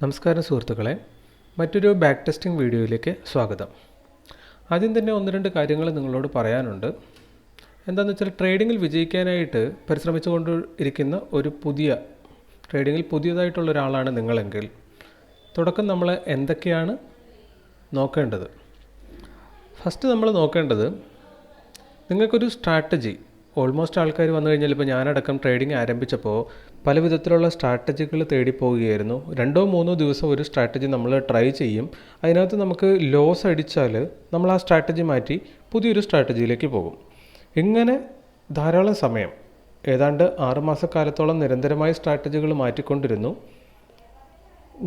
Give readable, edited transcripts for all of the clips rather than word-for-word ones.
നമസ്കാരം സുഹൃത്തുക്കളെ, മറ്റൊരു ബാക്ക് ടെസ്റ്റിംഗ് വീഡിയോയിലേക്ക് സ്വാഗതം. ആദ്യം തന്നെ ഒന്ന് രണ്ട് കാര്യങ്ങൾ നിങ്ങളോട് പറയാനുണ്ട്. എന്താണെന്ന് വെച്ചാൽ ട്രേഡിങ്ങിൽ വിജയിക്കാനായിട്ട് പരിശ്രമിച്ചുകൊണ്ട് ഇരിക്കുന്ന ട്രേഡിങ്ങിൽ പുതിയതായിട്ടുള്ള ഒരാളാണ് നിങ്ങളെങ്കിൽ തുടക്കം നമ്മൾ എന്തൊക്കെയാണ് നോക്കേണ്ടത്? ഫസ്റ്റ് നമ്മൾ നോക്കേണ്ടത് നിങ്ങൾക്കൊരു സ്ട്രാറ്റജി. ഓൾമോസ്റ്റ് ആൾക്കാർ വന്നു കഴിഞ്ഞാൽ ഇപ്പോൾ ഞാനടക്കം ട്രേഡിംഗ് ആരംഭിച്ചപ്പോൾ പല വിധത്തിലുള്ള സ്ട്രാറ്റജികൾ തേടിപ്പോവുകയായിരുന്നു. 2-3 ദിവസം ഒരു സ്ട്രാറ്റജി നമ്മൾ ട്രൈ ചെയ്യും. അതിനകത്ത് നമുക്ക് ലോസ് അടിച്ചാൽ നമ്മൾ ആ സ്ട്രാറ്റജി മാറ്റി പുതിയൊരു സ്ട്രാറ്റജിയിലേക്ക് പോകും. ഇങ്ങനെ ധാരാളം സമയം, ഏതാണ്ട് 6 മാസക്കാലത്തോളം നിരന്തരമായി സ്ട്രാറ്റജികൾ മാറ്റിക്കൊണ്ടിരുന്നു.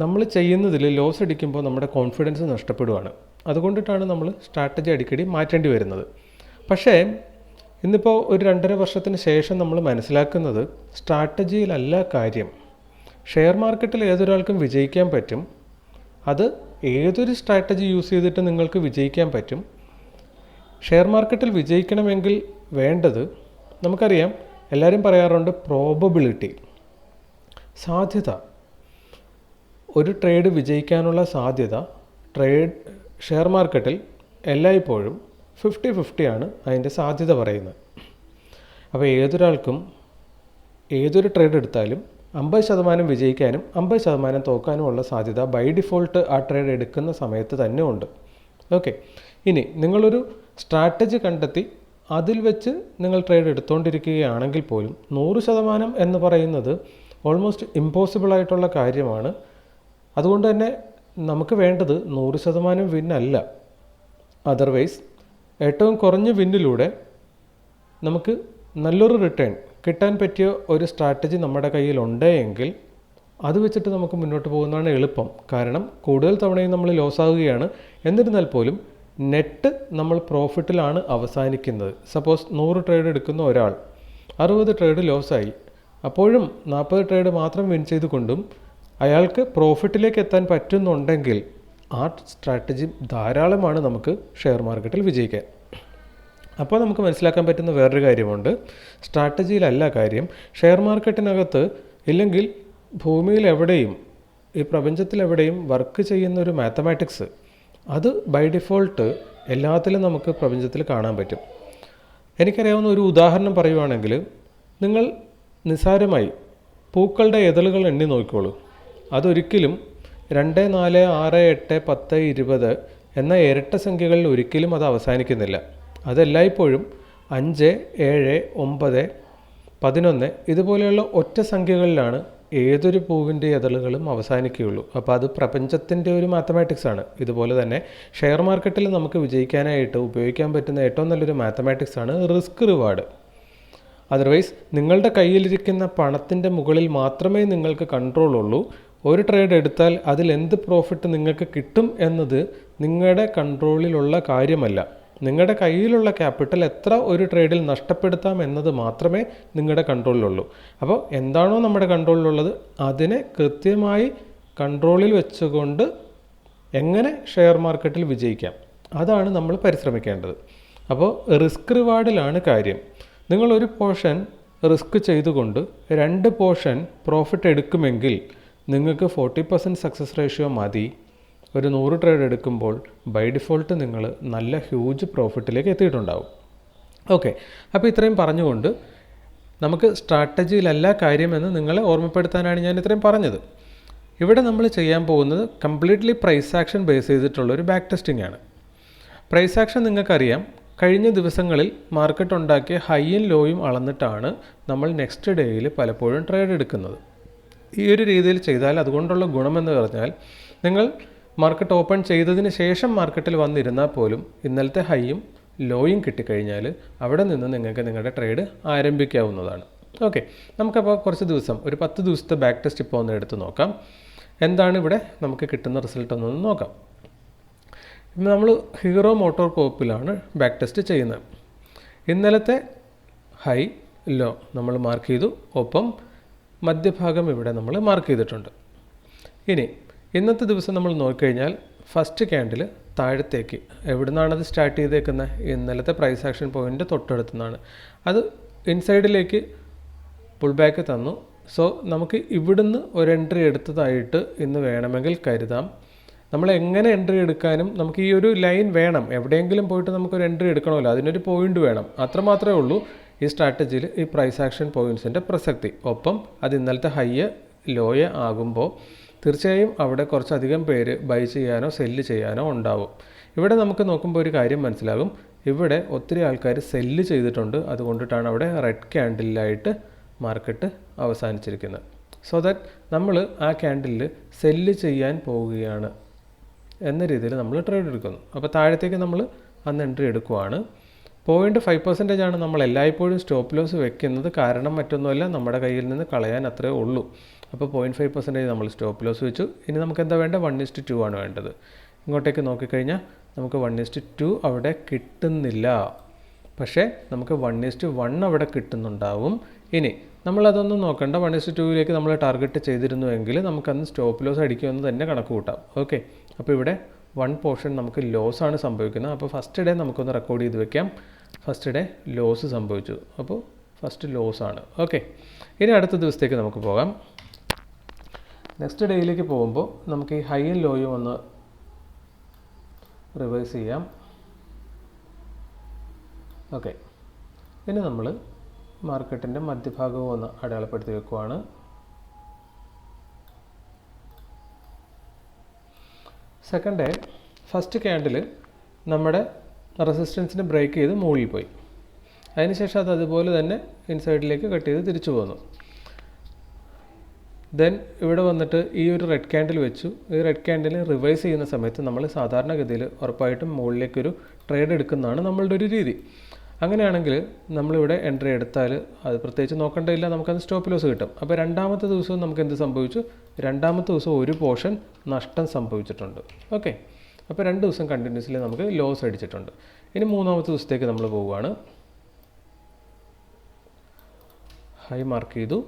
നമ്മൾ ചെയ്യുന്നതിൽ ലോസ് അടിക്കുമ്പോൾ നമ്മുടെ കോൺഫിഡൻസ് നഷ്ടപ്പെടുകയാണ്. അതുകൊണ്ടിട്ടാണ് നമ്മൾ സ്ട്രാറ്റജി അടിക്കടി മാറ്റേണ്ടി വരുന്നത്. പക്ഷേ ഇന്നിപ്പോൾ ഒരു 2.5 വർഷത്തിന് ശേഷം നമ്മൾ മനസ്സിലാക്കുന്നത് സ്ട്രാറ്റജിയിലല്ല കാര്യം. ഷെയർ മാർക്കറ്റിൽ ഏതൊരാൾക്കും വിജയിക്കാൻ പറ്റും. അത് ഏതൊരു സ്ട്രാറ്റജി യൂസ് ചെയ്തിട്ട് നിങ്ങൾക്ക് വിജയിക്കാൻ പറ്റും. ഷെയർ മാർക്കറ്റിൽ വിജയിക്കണമെങ്കിൽ വേണ്ടത്, നമുക്കറിയാം, എല്ലാവരും പറയാറുണ്ട് പ്രോബബിലിറ്റി, സാധ്യത. ഒരു ട്രേഡ് വിജയിക്കാനുള്ള സാധ്യത ഷെയർ മാർക്കറ്റിൽ എല്ലായ്പ്പോഴും 50-50 ആണ് അതിൻ്റെ സാധ്യത പറയുന്നത്. അപ്പോൾ ഏതൊരാൾക്കും ഏതൊരു ട്രേഡ് എടുത്താലും 50% വിജയിക്കാനും 50% തോക്കാനുമുള്ള സാധ്യത ബൈ ഡിഫോൾട്ട് ആ ട്രേഡ് എടുക്കുന്ന സമയത്ത് തന്നെ ഉണ്ട്. ഓക്കെ, ഇനി നിങ്ങളൊരു സ്ട്രാറ്റജി കണ്ടെത്തി അതിൽ വെച്ച് നിങ്ങൾ ട്രേഡ് എടുത്തുകൊണ്ടിരിക്കുകയാണെങ്കിൽ പോലും 100% എന്ന് പറയുന്നത് ഓൾമോസ്റ്റ് ഇമ്പോസിബിൾ ആയിട്ടുള്ള കാര്യമാണ്. അതുകൊണ്ട് തന്നെ നമുക്ക് വേണ്ടത് 100% വിന്നല്ല. അതർവൈസ് ഏറ്റവും കുറഞ്ഞ വിന്നിലൂടെ നമുക്ക് നല്ലൊരു റിട്ടേൺ കിട്ടാൻ പറ്റിയ ഒരു സ്ട്രാറ്റജി നമ്മുടെ കയ്യിലുണ്ടെങ്കിൽ അത് വെച്ചിട്ട് നമുക്ക് മുന്നോട്ട് പോകുന്നതാണ് എളുപ്പം. കാരണം കൂടുതൽ തവണയും നമ്മൾ ലോസ് ആവുകയാണ്. എന്നിരുന്നാൽ പോലും നെറ്റ് നമ്മൾ പ്രോഫിറ്റിലാണ് അവസാനിക്കുന്നത്. സപ്പോസ് 100 ട്രേഡ് എടുക്കുന്ന ഒരാൾ 60 ട്രേഡ് ലോസായി, അപ്പോഴും 40 ട്രേഡ് മാത്രം വിൻ ചെയ്തുകൊണ്ടും അയാൾക്ക് പ്രോഫിറ്റിലേക്ക് എത്താൻ പറ്റുന്നുണ്ടെങ്കിൽ ആ സ്ട്രാറ്റജി ധാരാളമാണ് നമുക്ക് ഷെയർ മാർക്കറ്റിൽ വിജയിക്കാൻ. അപ്പോൾ നമുക്ക് മനസ്സിലാക്കാൻ പറ്റുന്ന വേറൊരു കാര്യമുണ്ട്. സ്ട്രാറ്റജിയിലല്ല കാര്യം. ഷെയർ മാർക്കറ്റിനകത്ത് ഇല്ലെങ്കിൽ ഭൂമിയിൽ എവിടെയും ഈ പ്രപഞ്ചത്തിലെവിടെയും വർക്ക് ചെയ്യുന്നൊരു മാത്തമാറ്റിക്സ്, അത് ബൈ ഡിഫോൾട്ട് എല്ലാത്തിലും നമുക്ക് പ്രപഞ്ചത്തിൽ കാണാൻ പറ്റും. എനിക്കറിയാവുന്ന ഒരു ഉദാഹരണം പറയുവാണെങ്കിൽ, നിങ്ങൾ നിസ്സാരമായി പൂക്കളുടെ എതളുകൾ എണ്ണി നോക്കിക്കോളൂ. അതൊരിക്കലും 2, 4, 6, 8, 10, 20 എന്ന ഇരട്ട സംഖ്യകളിൽ ഒരിക്കലും അത് അവസാനിക്കുന്നില്ല. അതെല്ലായ്പ്പോഴും 5, 7, 9, 11 ഇതുപോലെയുള്ള ഒറ്റ സംഖ്യകളിലാണ് ഏതൊരു പൂവിൻ്റെ എതളുകളും അവസാനിക്കുകയുള്ളൂ. അപ്പോൾ അത് പ്രപഞ്ചത്തിൻ്റെ ഒരു മാത്തമാറ്റിക്സ് ആണ്. ഇതുപോലെ തന്നെ ഷെയർ മാർക്കറ്റിൽ നമുക്ക് വിജയിക്കാനായിട്ട് ഉപയോഗിക്കാൻ പറ്റുന്ന ഏറ്റവും നല്ലൊരു മാത്തമാറ്റിക്സ് ആണ് റിസ്ക് റിവാർഡ്. അതർവൈസ് നിങ്ങളുടെ കയ്യിലിരിക്കുന്ന പണത്തിൻ്റെ മുകളിൽ മാത്രമേ നിങ്ങൾക്ക് കൺട്രോൾ ഉള്ളൂ. ഒരു ട്രേഡ് എടുത്താൽ അതിൽ എന്ത് പ്രോഫിറ്റ് നിങ്ങൾക്ക് കിട്ടും എന്നത് നിങ്ങളുടെ കൺട്രോളിലുള്ള കാര്യമല്ല. നിങ്ങളുടെ കയ്യിലുള്ള ക്യാപിറ്റൽ എത്ര ഒരു ട്രേഡിൽ നഷ്ടപ്പെടുത്താം എന്നത് മാത്രമേ നിങ്ങളുടെ കൺട്രോളിലുള്ളൂ. അപ്പോൾ എന്താണോ നമ്മുടെ കൺട്രോളിലുള്ളത് അതിനെ കൃത്യമായി കൺട്രോളിൽ വെച്ചുകൊണ്ട് എങ്ങനെ ഷെയർ മാർക്കറ്റിൽ വിജയിക്കാം, അതാണ് നമ്മൾ പരിശ്രമിക്കേണ്ടത്. അപ്പോൾ റിസ്ക് റിവാർഡിലാണ് കാര്യം. നിങ്ങളൊരു പോർഷൻ റിസ്ക് ചെയ്തുകൊണ്ട് 2 പോർഷൻ പ്രോഫിറ്റ് എടുക്കുമെങ്കിൽ നിങ്ങൾക്ക് 40% സക്സസ് റേഷ്യോ മതി. ഒരു 100 ട്രേഡ് എടുക്കുമ്പോൾ ബൈ ഡിഫോൾട്ട് നിങ്ങൾ നല്ല ഹ്യൂജ് പ്രോഫിറ്റിലേക്ക് എത്തിയിട്ടുണ്ടാവും. ഓക്കെ, അപ്പോൾ ഇത്രയും പറഞ്ഞുകൊണ്ട് നമുക്ക് സ്ട്രാറ്റജിയിലല്ല കാര്യമെന്ന് നിങ്ങളെ ഓർമ്മപ്പെടുത്താനാണ് ഞാൻ ഇത്രയും പറഞ്ഞത്. ഇവിടെ നമ്മൾ ചെയ്യാൻ പോകുന്നത് കംപ്ലീറ്റ്ലി പ്രൈസ് ആക്ഷൻ ബേസ് ചെയ്തിട്ടുള്ളൊരു ബാക്ക് ടെസ്റ്റിംഗ് ആണ്. പ്രൈസ് ആക്ഷൻ നിങ്ങൾക്കറിയാം, കഴിഞ്ഞ ദിവസങ്ങളിൽ മാർക്കറ്റ് ഉണ്ടാക്കിയ ഹൈയും ലോയും അളന്നിട്ടാണ് നമ്മൾ നെക്സ്റ്റ് ഡേയിൽ പലപ്പോഴും ട്രേഡ് എടുക്കുന്നത്. ഈ ഒരു രീതിയിൽ ചെയ്താൽ അതുകൊണ്ടുള്ള ഗുണമെന്ന് പറഞ്ഞാൽ, നിങ്ങൾ മാർക്കറ്റ് ഓപ്പൺ ചെയ്തതിന് ശേഷം മാർക്കറ്റിൽ വന്നിരുന്നാൽ പോലും ഇന്നലത്തെ ഹൈയും ലോയും കിട്ടിക്കഴിഞ്ഞാൽ അവിടെ നിന്ന് നിങ്ങൾക്ക് നിങ്ങളുടെ ട്രേഡ് ആരംഭിക്കാവുന്നതാണ്. ഓക്കെ, നമുക്കപ്പോൾ കുറച്ച് ദിവസം, ഒരു 10 ദിവസത്തെ ബാക്ക് ടെസ്റ്റ് ഇപ്പോൾ ഒന്ന് എടുത്ത് നോക്കാം. എന്താണ് ഇവിടെ നമുക്ക് കിട്ടുന്ന റിസൾട്ട് എന്നൊന്ന് നോക്കാം. നമ്മൾ ഹീറോ മോട്ടോർ കോപ്പിലാണ് ബാക്ക് ടെസ്റ്റ് ചെയ്യുന്നത്. ഇന്നലത്തെ ഹൈ ലോ നമ്മൾ മാർക്ക് ചെയ്തു, ഒപ്പം മധ്യഭാഗം ഇവിടെ നമ്മൾ മാർക്ക് ചെയ്തിട്ടുണ്ട്. ഇനി ഇന്നത്തെ ദിവസം നമ്മൾ നോക്കിക്കഴിഞ്ഞാൽ ഫസ്റ്റ് ക്യാൻഡിൽ താഴത്തേക്ക് എവിടെ നിന്നാണത് സ്റ്റാർട്ട് ചെയ്തേക്കുന്നത്? ഇന്നലത്തെ പ്രൈസ് ആക്ഷൻ പോയിൻ്റ് തൊട്ടടുത്തു നിന്നാണ്. അത് ഇൻസൈഡിലേക്ക് പുൾ ബാക്ക് തന്നു, സോ നമുക്ക് ഇവിടുന്ന് ഒരു എൻട്രി എടുത്തതായിട്ട് ഇന്ന് വേണമെങ്കിൽ കരുതാം. നമ്മൾ എങ്ങനെ എൻട്രി എടുക്കാനും നമുക്ക് ഈ ഒരു ലൈൻ വേണം. എവിടെയെങ്കിലും പോയിട്ട് നമുക്കൊരു എൻട്രി എടുക്കണമല്ലോ, അതിനൊരു പോയിന്റ് വേണം. അത്രമാത്രമേ ഉള്ളൂ ഈ സ്ട്രാറ്റജിയിൽ ഈ പ്രൈസ് ആക്ഷൻ പോയിൻറ്റ്സിൻ്റെ പ്രസക്തി. ഒപ്പം അത് ഇന്നലത്തെ ഹൈയ് ലോയെ ആകുമ്പോൾ തീർച്ചയായും അവിടെ കുറച്ചധികം പേര് ബൈ ചെയ്യാനോ സെല്ല് ചെയ്യാനോ ഉണ്ടാവും. ഇവിടെ നമുക്ക് നോക്കുമ്പോൾ ഒരു കാര്യം മനസ്സിലാകും, ഇവിടെ ഒത്തിരി ആൾക്കാർ സെല്ല് ചെയ്തിട്ടുണ്ട്. അതുകൊണ്ടിട്ടാണ് അവിടെ റെഡ് ക്യാൻഡിലായിട്ട് മാർക്കറ്റ് അവസാനിച്ചിരിക്കുന്നത്. സോ ദാറ്റ് നമ്മൾ ആ ക്യാൻഡിലിൽ സെല്ല് ചെയ്യാൻ പോവുകയാണ് എന്ന രീതിയിൽ നമ്മൾ ട്രേഡ് എടുക്കുന്നു. അപ്പോൾ താഴത്തേക്ക് നമ്മൾ അന്ന് എൻട്രി എടുക്കുവാണ്. 0.5% ആണ് നമ്മൾ എല്ലായ്പ്പോഴും സ്റ്റോപ്പ് ലോസ് വെക്കുന്നത്. കാരണം മറ്റൊന്നുമല്ല, നമ്മുടെ കയ്യിൽ നിന്ന് കളയാൻ അത്രേ ഉള്ളൂ. അപ്പോൾ 0.5% നമ്മൾ സ്റ്റോപ്പ് ലോസ് വെച്ചു. ഇനി നമുക്ക് എന്താ വേണ്ടത്? 1:2 ആണ് വേണ്ടത്. ഇങ്ങോട്ടേക്ക് നോക്കിക്കഴിഞ്ഞാൽ നമുക്ക് 1:2 അവിടെ കിട്ടുന്നില്ല. പക്ഷേ നമുക്ക് 1:1 അവിടെ കിട്ടുന്നുണ്ടാവും. ഇനി നമ്മളതൊന്നും നോക്കണ്ട. 1:2 നമ്മൾ ടാർഗറ്റ് ചെയ്തിരുന്നുവെങ്കിൽ നമുക്കന്ന് സ്റ്റോപ്പ് ലോസ് അടിക്കുമെന്ന് തന്നെ കണക്ക് കൂട്ടാം. ഓക്കെ, അപ്പോൾ ഇവിടെ 1 പോർഷൻ നമുക്ക് ലോസാണ് സംഭവിക്കുന്നത്. അപ്പോൾ ഫസ്റ്റ് ഡേ നമുക്കൊന്ന് റെക്കോർഡ് ചെയ്ത് വെക്കാം. ഫസ്റ്റ് ഡേ ലോസ് സംഭവിച്ചു. അപ്പോൾ ഫസ്റ്റ് ലോസാണ്. ഓക്കെ, ഇനി അടുത്ത ദിവസത്തേക്ക് നമുക്ക് പോകാം. നെക്സ്റ്റ് ഡേയിലേക്ക് പോകുമ്പോൾ നമുക്ക് ഈ ഹൈയും ലോയും ഒന്ന് റിവേഴ്സ് ചെയ്യാം. ഓക്കെ, ഇനി നമ്മൾ മാർക്കറ്റിൻ്റെ മധ്യഭാഗവും ഒന്ന് അടയാളപ്പെടുത്തി വെക്കുവാണ്. സെക്കൻഡ് ഡേ ഫസ്റ്റ് ക്യാൻഡിൽ നമ്മുടെ റെസിസ്റ്റൻസിനെ ബ്രേക്ക് ചെയ്ത് മുകളിൽ പോയി. അതിനുശേഷം അത് അതുപോലെ തന്നെ ഇൻസൈഡിലേക്ക് കട്ട് ചെയ്ത് തിരിച്ചു പോന്നു. ദെൻ ഇവിടെ വന്നിട്ട് ഈ ഒരു റെഡ് ക്യാൻഡിൽ വെച്ചു. ഈ റെഡ് ക്യാൻഡിൽ റിവൈസ് ചെയ്യുന്ന സമയത്ത് നമ്മൾ സാധാരണഗതിയിൽ ഉറപ്പായിട്ടും മുകളിലേക്കൊരു ട്രേഡ് എടുക്കുന്നതാണ് നമ്മളുടെ ഒരു രീതി. അങ്ങനെയാണെങ്കിൽ നമ്മളിവിടെ എൻട്രി എടുത്താൽ അത് പ്രത്യേകിച്ച് നോക്കേണ്ടതില്ല, നമുക്കത് സ്റ്റോപ്പ് ലോസ് കിട്ടും. അപ്പോൾ രണ്ടാമത്തെ ദിവസവും നമുക്ക് എന്ത് സംഭവിച്ചു? രണ്ടാമത്തെ ദിവസം ഒരു പോർഷൻ നഷ്ടം സംഭവിച്ചിട്ടുണ്ട്. ഓക്കെ, അപ്പോൾ 2 ദിവസം കണ്ടിന്യൂസ്ലി നമുക്ക് ലോസ് അടിച്ചിട്ടുണ്ട്. ഇനി മൂന്നാമത്തെ ദിവസത്തേക്ക് നമ്മൾ പോവുകയാണ്. ഹൈ മാർക്ക് ചെയ്തു,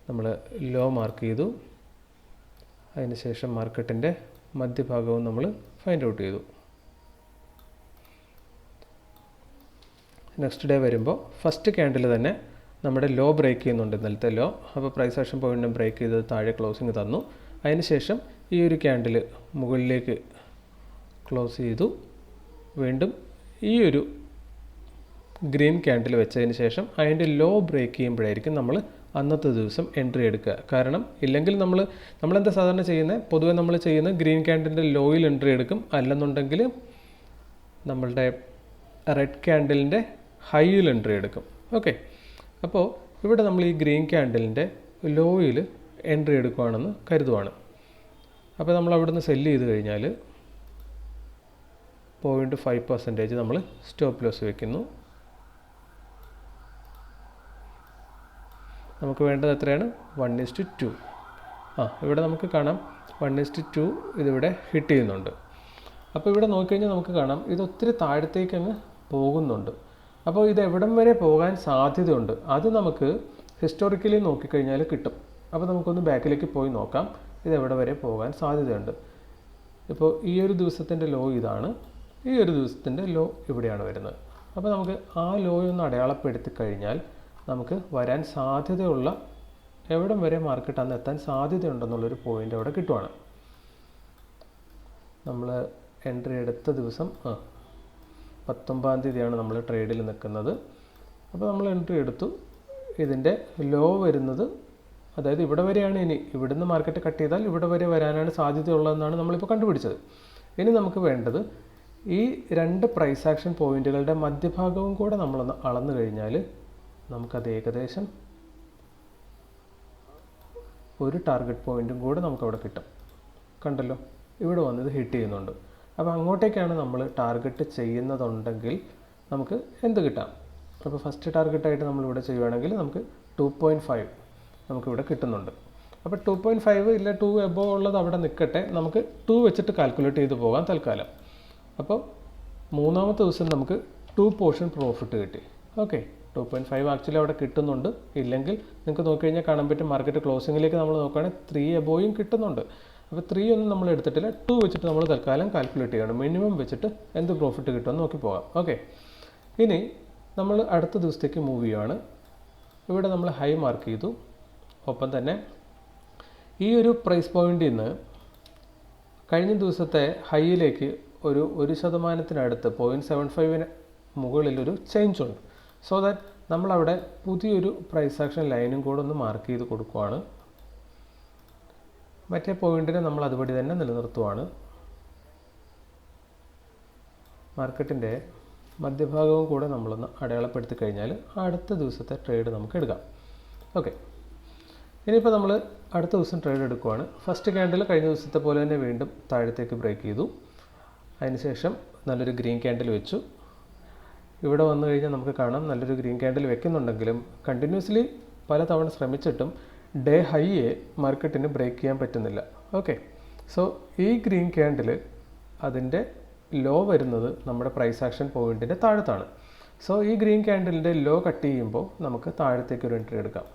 നമ്മൾ ലോ മാർക്ക് ചെയ്തു. അതിനുശേഷം മാർക്കറ്റിൻ്റെ മധ്യഭാഗവും നമ്മൾ ഫൈൻഡ് ഔട്ട് ചെയ്തു. നെക്സ്റ്റ് ഡേ വരുമ്പോൾ ഫസ്റ്റ് ക്യാൻഡിൽ തന്നെ നമ്മുടെ ലോ ബ്രേക്ക് ചെയ്യുന്നുണ്ട്, ഇന്നലത്തെ ലോ. അപ്പോൾ പ്രൈസ് ആക്ഷൻ പോയിൻറ്റിനെ ബ്രേക്ക് ചെയ്തത് താഴെ ക്ലോസിങ് തന്നു. അതിനുശേഷം ഈ ഒരു ക്യാൻഡിൽ മുകളിലേക്ക് ക്ലോസ് ചെയ്തു. വീണ്ടും ഈ ഒരു ഗ്രീൻ ക്യാൻഡിൽ വെച്ചതിന് ശേഷം അതിൻ്റെ ലോ ബ്രേക്ക് ചെയ്യുമ്പോഴായിരിക്കും നമ്മൾ അന്നത്തെ ദിവസം എൻട്രി എടുക്കുക. കാരണം ഇല്ലെങ്കിൽ നമ്മളെന്താ സാധാരണ ചെയ്യുന്നത്? പൊതുവെ നമ്മൾ ചെയ്യുന്ന ഗ്രീൻ ക്യാൻഡിലിൻ്റെ ലോയിൽ എൻട്രി എടുക്കും. അല്ലെന്നുണ്ടെങ്കിൽ നമ്മളുടെ റെഡ് ക്യാൻഡിലിൻ്റെ ഹൈയിൽ എൻട്രി എടുക്കും. ഓക്കെ, അപ്പോൾ ഇവിടെ നമ്മൾ ഈ ഗ്രീൻ ക്യാൻഡിലിൻ്റെ ലോയിൽ എൻട്രി എടുക്കുകയാണെന്ന് കരുതുവാണ്. അപ്പോൾ നമ്മൾ അവിടെ നിന്ന് സെല്ല് ചെയ്ത് കഴിഞ്ഞാൽ 0.5% നമ്മൾ സ്റ്റോപ്പ് ലോസ് വയ്ക്കുന്നു. നമുക്ക് വേണ്ടത് എത്രയാണ്? 1:2. ഇവിടെ നമുക്ക് കാണാം 1:2 ഇതിവിടെ ഹിറ്റ് ചെയ്യുന്നുണ്ട്. അപ്പോൾ ഇവിടെ നോക്കിക്കഴിഞ്ഞാൽ നമുക്ക് കാണാം ഇത് ഒത്തിരി താഴത്തേക്ക് അങ്ങ് പോകുന്നുണ്ട്. അപ്പോൾ ഇത് എവിടം വരെ പോകാൻ സാധ്യതയുണ്ട് അത് നമുക്ക് ഹിസ്റ്റോറിക്കലി നോക്കിക്കഴിഞ്ഞാൽ കിട്ടും. അപ്പോൾ നമുക്കൊന്ന് ബാക്കിലേക്ക് പോയി നോക്കാം ഇത് എവിടെ വരെ പോകാൻ സാധ്യതയുണ്ട്. ഇപ്പോൾ ഈ ഒരു ദിവസത്തിൻ്റെ ലോ ഇതാണ്, ഈ ഒരു ദിവസത്തിൻ്റെ ലോ ഇവിടെയാണ് വരുന്നത്. അപ്പോൾ നമുക്ക് ആ ലോയൊന്ന് അടയാളപ്പെടുത്തി കഴിഞ്ഞാൽ നമുക്ക് വരാൻ സാധ്യതയുള്ള എവിടം വരെ മാർക്കറ്റ് അന്ന് എത്താൻ സാധ്യതയുണ്ടെന്നുള്ളൊരു പോയിൻ്റ് അവിടെ കിട്ടുവാണ്. നമ്മൾ എൻട്രി എടുത്ത ദിവസം 19-ാം തീയതിയാണ് നമ്മൾ ട്രേഡിൽ നിൽക്കുന്നത്. അപ്പോൾ നമ്മൾ എൻട്രി എടുത്തു. ഇതിൻ്റെ ലോ വരുന്നത്, അതായത് ഇവിടെ വരെയാണ്. ഇനി ഇവിടുന്ന് മാർക്കറ്റ് കട്ട് ചെയ്താൽ ഇവിടെ വരെ വരാനാണ് സാധ്യതയുള്ളതെന്നാണ് നമ്മളിപ്പോൾ കണ്ടുപിടിച്ചത്. ഇനി നമുക്ക് വേണ്ടത് ഈ 2 പ്രൈസ് ആക്ഷൻ പോയിൻറ്റുകളുടെ മധ്യഭാഗവും കൂടെ നമ്മളൊന്ന് അളന്നു കഴിഞ്ഞാൽ നമുക്കത് ഏകദേശം ഒരു ടാർഗറ്റ് പോയിൻറ്റും കൂടെ നമുക്കവിടെ കിട്ടും. കണ്ടല്ലോ, ഇവിടെ വന്നത് ഹിറ്റ് ചെയ്യുന്നുണ്ട്. അപ്പോൾ അങ്ങോട്ടേക്കാണ് നമ്മൾ ടാർഗറ്റ് ചെയ്യുന്നതുണ്ടെങ്കിൽ നമുക്ക് എന്ത് കിട്ടാം? അപ്പോൾ ഫസ്റ്റ് ടാർഗറ്റായിട്ട് നമ്മളിവിടെ ചെയ്യുകയാണെങ്കിൽ നമുക്ക് 2.5 നമുക്കിവിടെ കിട്ടുന്നുണ്ട്. അപ്പോൾ 2.5 ഇല്ല 2 എബോ ഉള്ളത് അവിടെ നിൽക്കട്ടെ, നമുക്ക് 2 വെച്ചിട്ട് കാൽക്കുലേറ്റ് ചെയ്ത് പോകാം തൽക്കാലം. അപ്പോൾ മൂന്നാമത്തെ ദിവസം നമുക്ക് 2 പോർഷൻ പ്രോഫിറ്റ് കിട്ടി. ഓക്കെ, 2.5 ആക്ച്വലി അവിടെ കിട്ടുന്നുണ്ട്. ഇല്ലെങ്കിൽ നിങ്ങൾക്ക് നോക്കിക്കഴിഞ്ഞാൽ കാണാൻ പറ്റും മാർക്കറ്റ് ക്ലോസിങ്ങിലേക്ക് നമ്മൾ നോക്കുകയാണെങ്കിൽ 3 എബോയും കിട്ടുന്നുണ്ട്. അപ്പോൾ 3 ഒന്നും നമ്മൾ എടുത്തിട്ടില്ല, 2 വെച്ചിട്ട് നമ്മൾ തൽക്കാലം കാൽക്കുലേറ്റ് ചെയ്യണം. മിനിമം വെച്ചിട്ട് എന്ത് പ്രോഫിറ്റ് കിട്ടുമെന്ന് നോക്കി പോകാം. ഓക്കെ, ഇനി നമ്മൾ അടുത്ത ദിവസത്തേക്ക് മൂവ് ചെയ്യുകയാണ്. ഇവിടെ നമ്മൾ ഹൈ മാർക്ക് ചെയ്തു. ഒപ്പം തന്നെ ഈ ഒരു പ്രൈസ് പോയിന്റിൽ നിന്ന് കഴിഞ്ഞ ദിവസത്തെ ഹൈയിലേക്ക് ഒരു 1% 0.75 മുകളിലൊരു ചേഞ്ച് ഉണ്ട്. സോ ദാറ്റ് നമ്മളവിടെ പുതിയൊരു പ്രൈസ് ആക്ഷൻ ലൈനും കൂടെ ഒന്ന് മാർക്ക് ചെയ്ത് കൊടുക്കുകയാണ്. മറ്റേ പോയിന്റിനെ നമ്മൾ അതുപടി തന്നെ നിലനിർത്തുവാണ്. മാർക്കറ്റിൻ്റെ മധ്യഭാഗവും കൂടെ നമ്മളൊന്ന് അടയാളപ്പെടുത്തി കഴിഞ്ഞാൽ അടുത്ത ദിവസത്തെ ട്രേഡ് നമുക്ക് എടുക്കാം. ഓക്കെ, ഇനിയിപ്പോൾ നമ്മൾ അടുത്ത ദിവസം ട്രേഡ് എടുക്കുവാണ്. ഫസ്റ്റ് ക്യാൻഡിൽ കഴിഞ്ഞ ദിവസത്തെ പോലെ തന്നെ വീണ്ടും താഴത്തേക്ക് ബ്രേക്ക് ചെയ്തു. അതിനുശേഷം നല്ലൊരു ഗ്രീൻ ക്യാൻഡിൽ വെച്ചു. ഇവിടെ വന്നു കഴിഞ്ഞാൽ നമുക്ക് കാണാം നല്ലൊരു ഗ്രീൻ ക്യാൻഡിൽ വെക്കുന്നുണ്ടെങ്കിലും കണ്ടിന്യൂസ്ലി പല തവണ ശ്രമിച്ചിട്ടും ഡേ ഹൈയെ മാർക്കറ്റിന് ബ്രേക്ക് ചെയ്യാൻ പറ്റുന്നില്ല. ഓക്കെ, സോ ഈ ഗ്രീൻ ക്യാൻഡിൽ അതിൻ്റെ ലോ വരുന്നത് നമ്മുടെ പ്രൈസ് ആക്ഷൻ പോയിൻറ്റിൻ്റെ താഴത്താണ്. സോ ഈ ഗ്രീൻ ക്യാൻഡിലിൻ്റെ ലോ കട്ട് ചെയ്യുമ്പോൾ നമുക്ക് താഴത്തേക്ക് ഒരു എൻട്രി എടുക്കാം.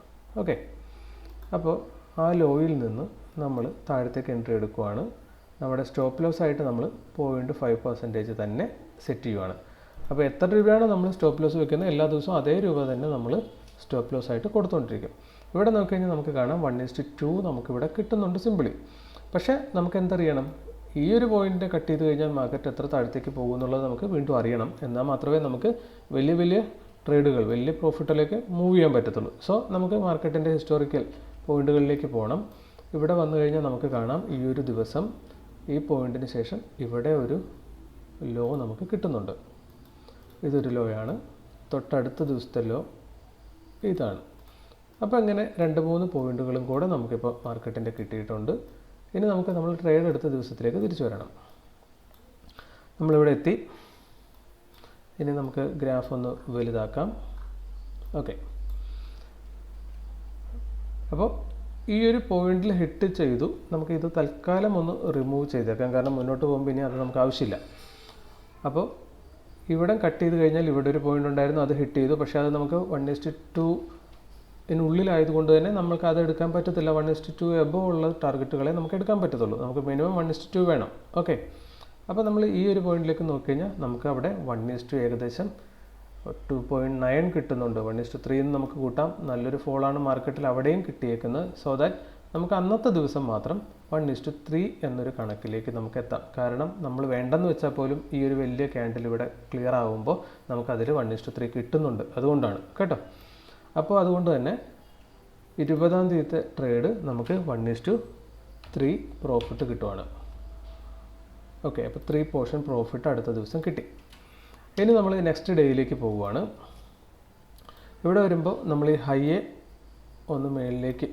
ഓക്കെ, അപ്പോൾ ആ ലോയിൽ നിന്ന് നമ്മൾ താഴത്തേക്ക് എൻട്രി എടുക്കുവാണ്. നമ്മുടെ സ്റ്റോപ്പ് ലോസ് ആയിട്ട് നമ്മൾ 0.5% തന്നെ സെറ്റ് ചെയ്യുവാണ്. അപ്പോൾ എത്ര രൂപയാണോ നമ്മൾ സ്റ്റോപ്പ് ലോസ് വെക്കുന്നത് എല്ലാ ദിവസവും അതേ രൂപ തന്നെ നമ്മൾ സ്റ്റോപ്പ് ലോസ് ആയിട്ട് കൊടുത്തുകൊണ്ടിരിക്കും. ഇവിടെ നോക്കിക്കഴിഞ്ഞാൽ നമുക്ക് കാണാം 1:2 നമുക്കിവിടെ കിട്ടുന്നുണ്ട് സിമ്പിളി. പക്ഷേ നമുക്ക് എന്തറിയണം, ഈ ഒരു പോയിന്റ് കട്ട് ചെയ്ത് കഴിഞ്ഞാൽ മാർക്കറ്റ് എത്ര താഴത്തേക്ക് പോകും എന്നുള്ളത് നമുക്ക് വീണ്ടും അറിയണം. എന്നാൽ മാത്രമേ നമുക്ക് വലിയ വലിയ ട്രേഡുകൾ വലിയ പ്രോഫിറ്റിലേക്ക് മൂവ് ചെയ്യാൻ പറ്റത്തുള്ളൂ. സോ നമുക്ക് മാർക്കറ്റിൻ്റെ ഹിസ്റ്റോറിക്കൽ പോയിന്റുകളിലേക്ക് പോകണം. ഇവിടെ വന്നു കഴിഞ്ഞാൽ നമുക്ക് കാണാം ഈ ഒരു ദിവസം ഈ പോയിന്റിന് ശേഷം ഇവിടെ ഒരു ലോ നമുക്ക് കിട്ടുന്നുണ്ട്. ഇതൊരു ലോയാണ്. തൊട്ടടുത്ത ദിവസത്തെ ലോ ഇതാണ്. അപ്പോൾ അങ്ങനെ 2-3 പോയിന്റുകളും കൂടെ നമുക്കിപ്പോൾ മാർക്കറ്റിൻ്റെ കിട്ടിയിട്ടുണ്ട്. ഇനി നമുക്ക് നമ്മൾ ട്രേഡ് എടുത്ത ദിവസത്തിലേക്ക് തിരിച്ചു വരണം. നമ്മളിവിടെ എത്തി. ഇനി നമുക്ക് ഗ്രാഫ് ഒന്ന് വലുതാക്കാം. ഓക്കെ, അപ്പോൾ ഈ ഒരു പോയിന്റിൽ ഹിറ്റ് ചെയ്തു. നമുക്കിത് തൽക്കാലം ഒന്ന് റിമൂവ് ചെയ്തേക്കാം, കാരണം മുന്നോട്ട് പോകുമ്പോൾ ഇനി അത് നമുക്ക് ആവശ്യമില്ല. അപ്പോൾ ഇവിടെ കട്ട് ചെയ്ത് കഴിഞ്ഞാൽ ഇവിടെ ഒരു പോയിന്റ് ഉണ്ടായിരുന്നു, അത് ഹിറ്റ് ചെയ്തു. പക്ഷേ അത് നമുക്ക് 1:2 തന്നെ നമുക്ക് അത് എടുക്കാൻ പറ്റത്തില്ല. 1:2 എബോ ഉള്ള ടാർഗറ്റുകളെ നമുക്ക് എടുക്കാൻ പറ്റത്തുള്ളൂ. നമുക്ക് മിനിമം 1:2 വേണം. ഓക്കെ, അപ്പോൾ നമ്മൾ ഈ ഒരു പോയിന്റിലേക്ക് നോക്കിക്കഴിഞ്ഞാൽ നമുക്ക് അവിടെ 1:2 ഏകദേശം 2.9 കിട്ടുന്നുണ്ട്. 1:3 നമുക്ക് കൂട്ടാം. നല്ലൊരു ഫോളാണ് മാർക്കറ്റിൽ അവിടെയും കിട്ടിയേക്കുന്നത്. സോ ദാറ്റ് നമുക്ക് അന്നത്തെ ദിവസം മാത്രം 1:3 എന്നൊരു കണക്കിലേക്ക് നമുക്ക് എത്താം. കാരണം നമ്മൾ വേണ്ടെന്ന് വെച്ചാൽ പോലും ഈ ഒരു വലിയ ക്യാൻഡിൽ ഇവിടെ ക്ലിയർ ആകുമ്പോൾ നമുക്കതിൽ 1:3 കിട്ടുന്നുണ്ട്. അതുകൊണ്ടാണ് കേട്ടോ. അപ്പോൾ അതുകൊണ്ട് തന്നെ 20-ാം തീയതിത്തെ ട്രേഡ് നമുക്ക് 1:3 പ്രോഫിറ്റ് കിട്ടുവാണ്. ഓക്കെ, അപ്പോൾ 3 പോർഷൻ പ്രോഫിറ്റ് അടുത്ത ദിവസം കിട്ടി. ഇനി നമ്മൾ നെക്സ്റ്റ് ഡേയിലേക്ക് പോവുകയാണ്. ഇവിടെ വരുമ്പോൾ നമ്മൾ ഈ ഹൈയെ ഒന്ന് മേളിലേക്ക്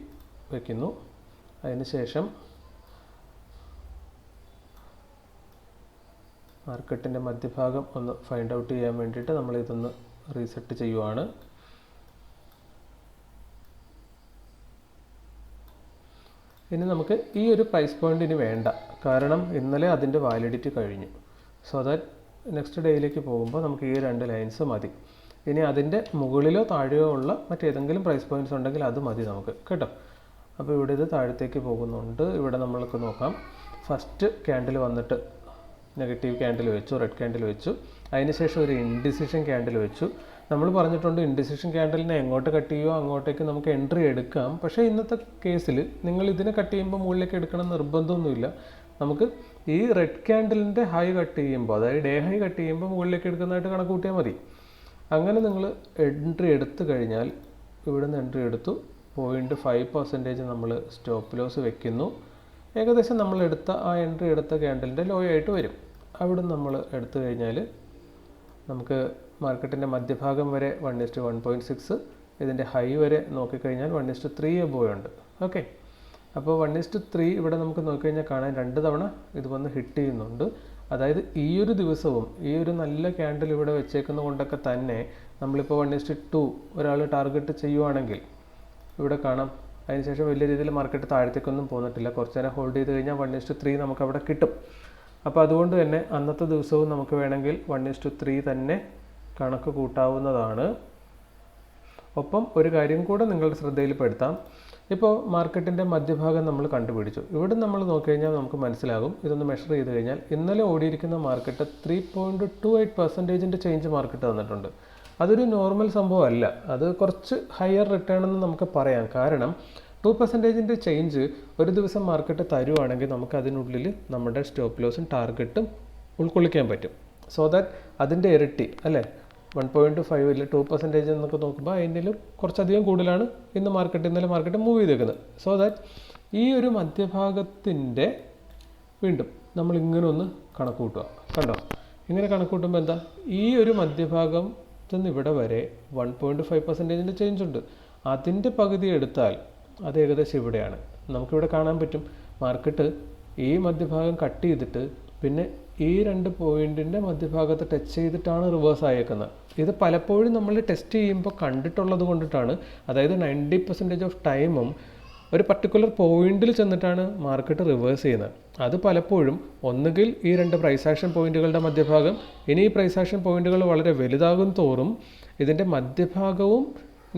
വയ്ക്കുന്നു. അതിന് ശേഷം മാർക്കറ്റിൻ്റെ മധ്യഭാഗം ഒന്ന് ഫൈൻഡ് ഔട്ട് ചെയ്യാൻ വേണ്ടിയിട്ട് നമ്മൾ ഇതൊന്ന് റീസെറ്റ് ചെയ്യുവാണ്. ഇനി നമുക്ക് ഈ ഒരു പ്രൈസ് പോയിന്റ് ഇനി വേണ്ട, കാരണം ഇന്നലെ അതിൻ്റെ വാലിഡിറ്റി കഴിഞ്ഞു. സോ ദാറ്റ് നെക്സ്റ്റ് ഡേയിലേക്ക് പോകുമ്പോൾ നമുക്ക് ഈ 2 ലൈൻസ് മതി. ഇനി അതിൻ്റെ മുകളിലോ താഴെയോ ഉള്ള മറ്റേതെങ്കിലും പ്രൈസ് പോയിൻറ്റ്സ് ഉണ്ടെങ്കിൽ അത് മതി നമുക്ക് കേട്ടോ. അപ്പോൾ ഇവിടെ ഇത് താഴത്തേക്ക് പോകുന്നുണ്ട്. ഇവിടെ നമ്മൾക്ക് നോക്കാം. ഫസ്റ്റ് ക്യാൻഡിൽ വന്നിട്ട് നെഗറ്റീവ് ക്യാൻഡിൽ വെച്ചു, റെഡ് ക്യാൻഡിൽ വെച്ചു. അതിനുശേഷം ഒരു ഇൻഡിസിഷൻ ക്യാൻഡിൽ വെച്ചു. നമ്മൾ പറഞ്ഞിട്ടുണ്ട് ഇൻഡിസിഷൻ ക്യാൻഡലിനെ എങ്ങോട്ട് കട്ട് ചെയ്യുമോ അങ്ങോട്ടേക്ക് നമുക്ക് എൻട്രി എടുക്കാം. പക്ഷേ ഇന്നത്തെ കേസിൽ നിങ്ങൾ ഇതിനെ കട്ട് ചെയ്യുമ്പോൾ മുകളിലേക്ക് എടുക്കണം നിർബന്ധമൊന്നുമില്ല. നമുക്ക് ഈ റെഡ് ക്യാൻഡലിൻ്റെ ഹൈ കട്ട് ചെയ്യുമ്പോൾ, അതായത് ഡേ ഹൈ കട്ട് ചെയ്യുമ്പോൾ മുകളിലേക്ക് എടുക്കുന്നതായിട്ട് കണക്ക് കൂട്ടിയാൽ മതി. അങ്ങനെ നിങ്ങൾ എൻട്രി എടുത്തു കഴിഞ്ഞാൽ ഇവിടുന്ന് എൻട്രി എടുത്തു 0.5% നമ്മൾ സ്റ്റോപ്പ് ലോസ് വെക്കുന്നു. ഏകദേശം നമ്മൾ എടുത്ത ആ എൻട്രി എടുത്ത ക്യാൻഡലിൻ്റെ ലോ ആയിട്ട് വരും. അവിടുന്ന് നമ്മൾ എടുത്തു കഴിഞ്ഞാൽ നമുക്ക് മാർക്കറ്റിൻ്റെ മധ്യഭാഗം വരെ 1:1.6, ഇതിൻ്റെ ഹൈ വരെ നോക്കിക്കഴിഞ്ഞാൽ 1:3 എബോവ് ഉണ്ട്. ഓക്കെ, അപ്പോൾ 1:3 ഇവിടെ നമുക്ക് നോക്കിക്കഴിഞ്ഞാൽ കാണാൻ 2 തവണ ഇത് വന്ന് ഹിറ്റ് ചെയ്യുന്നുണ്ട്. അതായത് ഈ ഒരു ദിവസവും ഈ ഒരു നല്ല ക്യാൻഡിൽ ഇവിടെ വെച്ചേക്കുന്ന കൊണ്ടൊക്കെ തന്നെ നമ്മളിപ്പോൾ 1:2 ഒരാൾ ടാർഗറ്റ് ചെയ്യുവാണെങ്കിൽ ഇവിടെ കാണാം. അതിനുശേഷം വലിയ രീതിയിൽ മാർക്കറ്റ് താഴത്തേക്കൊന്നും പോന്നിട്ടില്ല. കുറച്ച് നേരം ഹോൾഡ് ചെയ്ത് കഴിഞ്ഞാൽ 1:3 നമുക്കവിടെ കിട്ടും. അപ്പോൾ അതുകൊണ്ട് തന്നെ അന്നത്തെ ദിവസവും നമുക്ക് വേണമെങ്കിൽ 1:3 തന്നെ കണക്ക് കൂട്ടാവുന്നതാണ്. ഒപ്പം ഒരു കാര്യം കൂടെ നിങ്ങളുടെ ശ്രദ്ധയിൽപ്പെടുത്താം. ഇപ്പോൾ മാർക്കറ്റിൻ്റെ മധ്യഭാഗം നമ്മൾ കണ്ടുപിടിച്ചു. ഇവിടെ നമ്മൾ നോക്കിക്കഴിഞ്ഞാൽ നമുക്ക് മനസ്സിലാകും. ഇതൊന്ന് മെഷർ ചെയ്ത് കഴിഞ്ഞാൽ ഇന്നലെ ഓടിയിരിക്കുന്ന മാർക്കറ്റ് 3.28% ചേഞ്ച് മാർക്കറ്റ് തന്നിട്ടുണ്ട്. അതൊരു നോർമൽ സംഭവമല്ല, അത് കുറച്ച് ഹയർ റിട്ടേൺ എന്ന് നമുക്ക് പറയാം. കാരണം 2% ചേഞ്ച് ഒരു ദിവസം മാർക്കറ്റ് തരുവാണെങ്കിൽ നമുക്ക് അതിനുള്ളിൽ നമ്മുടെ സ്റ്റോപ്പ് ലോസും ടാർഗറ്റും ഉൾക്കൊള്ളിക്കാൻ പറ്റും. സോ ദാറ്റ് അതിൻ്റെ ഇരട്ടി അല്ലേ, 1.5 2% എന്നൊക്കെ നോക്കുമ്പോൾ അതിലും കുറച്ചധികം കൂടുതലാണ് ഇന്നലെ മാർക്കറ്റ് മൂവ് ചെയ്തേക്കുന്നത്. സോ ദാറ്റ് ഈ ഒരു മധ്യഭാഗത്തിൻ്റെ വീണ്ടും നമ്മൾ ഇങ്ങനെ ഒന്ന് കണക്ക് കൂട്ടുക. കണ്ടോ, ഇങ്ങനെ കണക്ക് കൂട്ടുമ്പോൾ എന്താ, ഈ ഒരു മധ്യഭാഗത്ത് നിന്ന് ഇവിടെ വരെ 1.5% ചേഞ്ച് ഉണ്ട്. അതിൻ്റെ പകുതി എടുത്താൽ അത് ഏകദേശം ഇവിടെയാണ്. നമുക്കിവിടെ കാണാൻ പറ്റും മാർക്കറ്റ് ഈ മധ്യഭാഗം കട്ട് ചെയ്തിട്ട് പിന്നെ ഈ 2 പോയിൻറ്റിൻ്റെ മധ്യഭാഗത്ത് ടച്ച് ചെയ്തിട്ടാണ് റിവേഴ്സ് ആയേക്കുന്നത്. ഇത് പലപ്പോഴും നമ്മൾ ടെസ്റ്റ് ചെയ്യുമ്പോൾ കണ്ടിട്ടുള്ളത് കൊണ്ടിട്ടാണ്. അതായത് 90% ഓഫ് ടൈമും ഒരു പർട്ടിക്കുലർ പോയിന്റിൽ ചെന്നിട്ടാണ് മാർക്കറ്റ് റിവേഴ്സ് ചെയ്യുന്നത്. അത് പലപ്പോഴും ഒന്നുകിൽ ഈ 2 പ്രൈസ് ആക്ഷൻ പോയിന്റുകളുടെ മധ്യഭാഗം, ഇനി ഈ പ്രൈസ് ആക്ഷൻ പോയിന്റുകൾ വളരെ വലുതാകും തോറും ഇതിൻ്റെ മധ്യഭാഗവും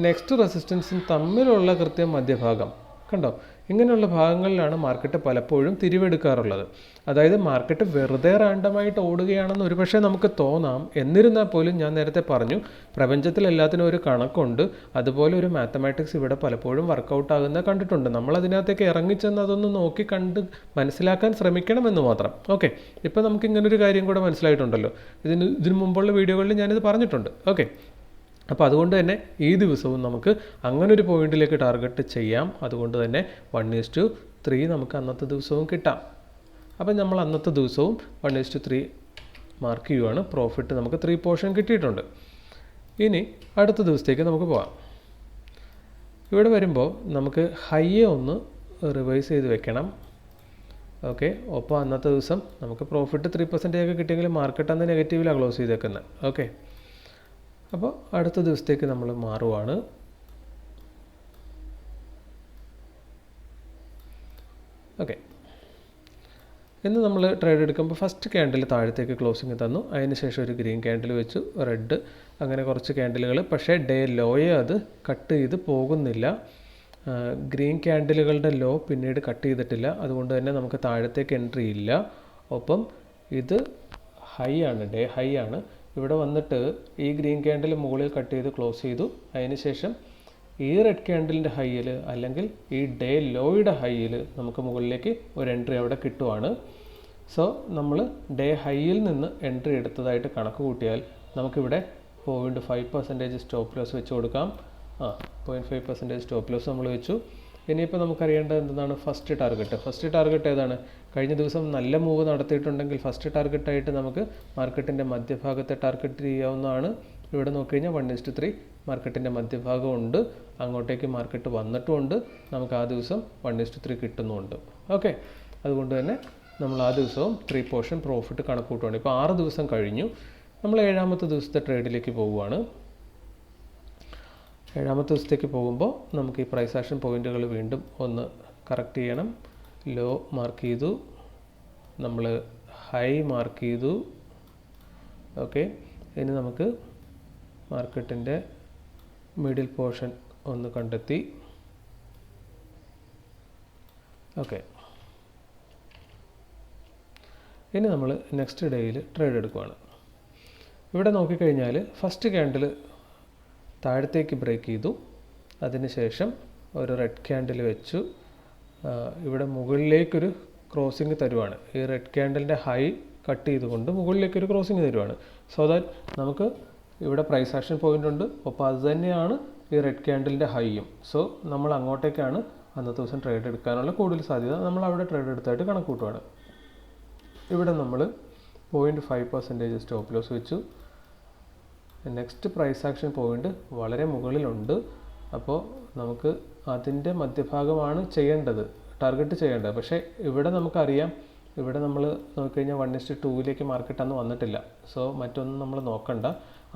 നെക്സ്റ്റ് റെസിസ്റ്റൻസും തമ്മിലുള്ള കൃത്യം മധ്യഭാഗം കണ്ടോ, ഇങ്ങനെയുള്ള ഭാഗങ്ങളിലാണ് മാർക്കറ്റ് പലപ്പോഴും തിരിവെടുക്കാറുള്ളത്. അതായത് മാർക്കറ്റ് വെറുതെ റാൻഡമായിട്ട് ഓടുകയാണെന്ന് ഒരുപക്ഷെ നമുക്ക് തോന്നാം. എന്നിരുന്നാൽ പോലും ഞാൻ നേരത്തെ പറഞ്ഞു, പ്രപഞ്ചത്തിൽ എല്ലാത്തിനും ഒരു കണക്കുണ്ട്. അതുപോലെ ഒരു മാത്തമാറ്റിക്സ് ഇവിടെ പലപ്പോഴും വർക്കൗട്ട് ആകുന്ന കണ്ടിട്ടുണ്ട്. നമ്മൾ അതിനകത്തേക്ക് ഇറങ്ങിച്ചെന്ന് അതൊന്ന് നോക്കി കണ്ട് മനസ്സിലാക്കാൻ ശ്രമിക്കണമെന്ന് മാത്രം. ഓക്കെ, ഇപ്പോൾ നമുക്ക് ഇങ്ങനൊരു കാര്യം കൂടെ മനസ്സിലായിട്ടുണ്ടല്ലോ. ഇതിനു മുമ്പുള്ള വീഡിയോകളിൽ ഞാനിത് പറഞ്ഞിട്ടുണ്ട്. ഓക്കെ, അപ്പോൾ അതുകൊണ്ട് തന്നെ ഈ ദിവസവും നമുക്ക് അങ്ങനൊരു പോയിന്റിലേക്ക് ടാർഗറ്റ് ചെയ്യാം. അതുകൊണ്ട് തന്നെ 1:3 നമുക്ക് അന്നത്തെ ദിവസവും കിട്ടാം. അപ്പം നമ്മൾ അന്നത്തെ ദിവസവും 1:3 മാർക്ക് ചെയ്യുവാണ്. പ്രോഫിറ്റ് നമുക്ക് 3 പോർഷൻ കിട്ടിയിട്ടുണ്ട്. ഇനി അടുത്ത ദിവസത്തേക്ക് നമുക്ക് പോകാം. ഇവിടെ വരുമ്പോൾ നമുക്ക് ഹൈയെ ഒന്ന് റിവൈസ് ചെയ്ത് വെക്കണം. ഓക്കെ, ഒപ്പം അന്നത്തെ ദിവസം നമുക്ക് പ്രോഫിറ്റ് 3% ഒക്കെ കിട്ടിയെങ്കിൽ മാർക്കറ്റ് അന്ന് നെഗറ്റീവിലാണ് ക്ലോസ് ചെയ്തേക്കുന്നത്. ഓക്കെ, അപ്പോൾ അടുത്ത ദിവസത്തേക്ക് നമ്മൾ മാറുവാണ്. ഓക്കെ, ഇന്ന് നമ്മൾ ട്രേഡ് എടുക്കുമ്പോൾ ഫസ്റ്റ് ക്യാൻഡിൽ താഴത്തേക്ക് ക്ലോസിങ് തന്നു. അതിനുശേഷം ഒരു ഗ്രീൻ ക്യാൻഡിൽ വെച്ചു, റെഡ്, അങ്ങനെ കുറച്ച് ക്യാൻഡിലുകൾ. പക്ഷേ ഡേ ലോയെ അത് കട്ട് ചെയ്ത് പോകുന്നില്ല. ഗ്രീൻ ക്യാൻഡിലുകളുടെ ലോ പിന്നീട് കട്ട് ചെയ്തിട്ടില്ല. അതുകൊണ്ട് തന്നെ നമുക്ക് താഴത്തേക്ക് എൻട്രി ഇല്ല. ഒപ്പം ഇത് ഹൈ ആണ്, ഡേ ഹൈ ആണ്. ഇവിടെ വന്നിട്ട് ഈ ഗ്രീൻ ക്യാൻഡിൽ മുകളിൽ കട്ട് ചെയ്ത് ക്ലോസ് ചെയ്തു. അതിനുശേഷം ഈ റെഡ് ക്യാൻഡിലിൻ്റെ ഹൈയിൽ അല്ലെങ്കിൽ ഈ ഡേ ലോയുടെ ഹൈയിൽ നമുക്ക് മുകളിലേക്ക് ഒരു എൻട്രി അവിടെ കിട്ടുവാണ്. സോ നമ്മൾ ഡേ ഹൈയിൽ നിന്ന് എൻട്രി എടുത്തതായിട്ട് കണക്ക് കൂട്ടിയാൽ നമുക്കിവിടെ 0.5% സ്റ്റോപ്പ് ലോസ് വെച്ച് കൊടുക്കാം. 0.5% സ്റ്റോപ്പ് ലോസ് നമ്മൾ വെച്ചു. ഇനിയിപ്പോൾ നമുക്കറിയേണ്ടത് എന്താണ്, ഫസ്റ്റ് ടാർഗറ്റ് ഏതാണ്? കഴിഞ്ഞ ദിവസം നല്ല മൂവ് നടത്തിയിട്ടുണ്ടെങ്കിൽ ഫസ്റ്റ് ടാർഗറ്റായിട്ട് നമുക്ക് മാർക്കറ്റിൻ്റെ മധ്യഭാഗത്തെ ടാർഗറ്റ് ചെയ്യാവുന്നതാണ്. ഇവിടെ നോക്കിക്കഴിഞ്ഞാൽ 1:3 മാർക്കറ്റിൻ്റെ മധ്യഭാഗം ഉണ്ട്, അങ്ങോട്ടേക്ക് മാർക്കറ്റ് വന്നിട്ടുമുണ്ട്, നമുക്ക് ആ ദിവസം 1:3 കിട്ടുന്നുമുണ്ട്. ഓക്കെ, അതുകൊണ്ട് തന്നെ നമ്മൾ ആ ദിവസവും 3 പോർഷൻ പ്രോഫിറ്റ് കണക്ക് കൂട്ടുകയാണ്. ഇപ്പോൾ 6 ദിവസം കഴിഞ്ഞു. നമ്മൾ 7ാമത്തെ ദിവസത്തെ ട്രേഡിലേക്ക് പോവുകയാണ്. 7ാമത്തെ ദിവസത്തേക്ക് പോകുമ്പോൾ നമുക്ക് ഈ പ്രൈസ് ആക്ഷൻ പോയിന്റുകൾ വീണ്ടും ഒന്ന് കറക്റ്റ് ചെയ്യണം. ലോ മാർക്ക് ചെയ്തു, നമ്മൾ ഹൈ മാർക്ക് ചെയ്തു. ഓക്കെ, ഇനി നമുക്ക് മാർക്കറ്റിൻ്റെ മിഡിൽ പോർഷൻ ഒന്ന് കണ്ടെത്തി. ഓക്കെ, ഇനി നമ്മൾ നെക്സ്റ്റ് ഡേയിൽ ട്രേഡ് എടുക്കുകയാണ്. ഇവിടെ നോക്കിക്കഴിഞ്ഞാൽ ഫസ്റ്റ് ക്യാൻഡിൽ താഴത്തേക്ക് ബ്രേക്ക് ചെയ്തു. അതിനുശേഷം ഒരു റെഡ് ക്യാൻഡിൽ വെച്ചു. ഇവിടെ മുകളിലേക്കൊരു ക്രോസിങ് തരുവാണ്. ഈ റെഡ് ക്യാൻഡിലിൻ്റെ ഹൈ കട്ട് ചെയ്തുകൊണ്ട് മുകളിലേക്കൊരു ക്രോസിങ് തരുവാണ്. സോ ദാറ്റ് നമുക്ക് ഇവിടെ പ്രൈസ് ആക്ഷൻ പോയിൻ്റ് ഉണ്ട്. ഒപ്പം അത് തന്നെയാണ് ഈ റെഡ് ക്യാൻഡിലിൻ്റെ ഹൈയും. സോ നമ്മൾ അങ്ങോട്ടേക്കാണ് അന്നത്തെ ദിവസം ട്രേഡ് എടുക്കാനുള്ള കൂടുതൽ സാധ്യത. നമ്മൾ അവിടെ ട്രേഡ് എടുത്തായിട്ട് കണക്ക് കൂട്ടുവാണ്. ഇവിടെ നമ്മൾ 0.5% സ്റ്റോപ്പ് ലോസ് വെച്ചു. നെക്സ്റ്റ് പ്രൈസ് ആക്ഷൻ പോയിൻ്റ് വളരെ മുകളിലുണ്ട്. അപ്പോൾ നമുക്ക് അതിൻ്റെ മധ്യഭാഗമാണ് ടാർഗറ്റ് ചെയ്യേണ്ടത്. പക്ഷേ ഇവിടെ നമുക്കറിയാം, ഇവിടെ നമ്മൾ നോക്കിക്കഴിഞ്ഞാൽ 1:2 മാർക്കറ്റ് അന്ന് വന്നിട്ടില്ല. സോ മറ്റൊന്നും നമ്മൾ നോക്കണ്ട.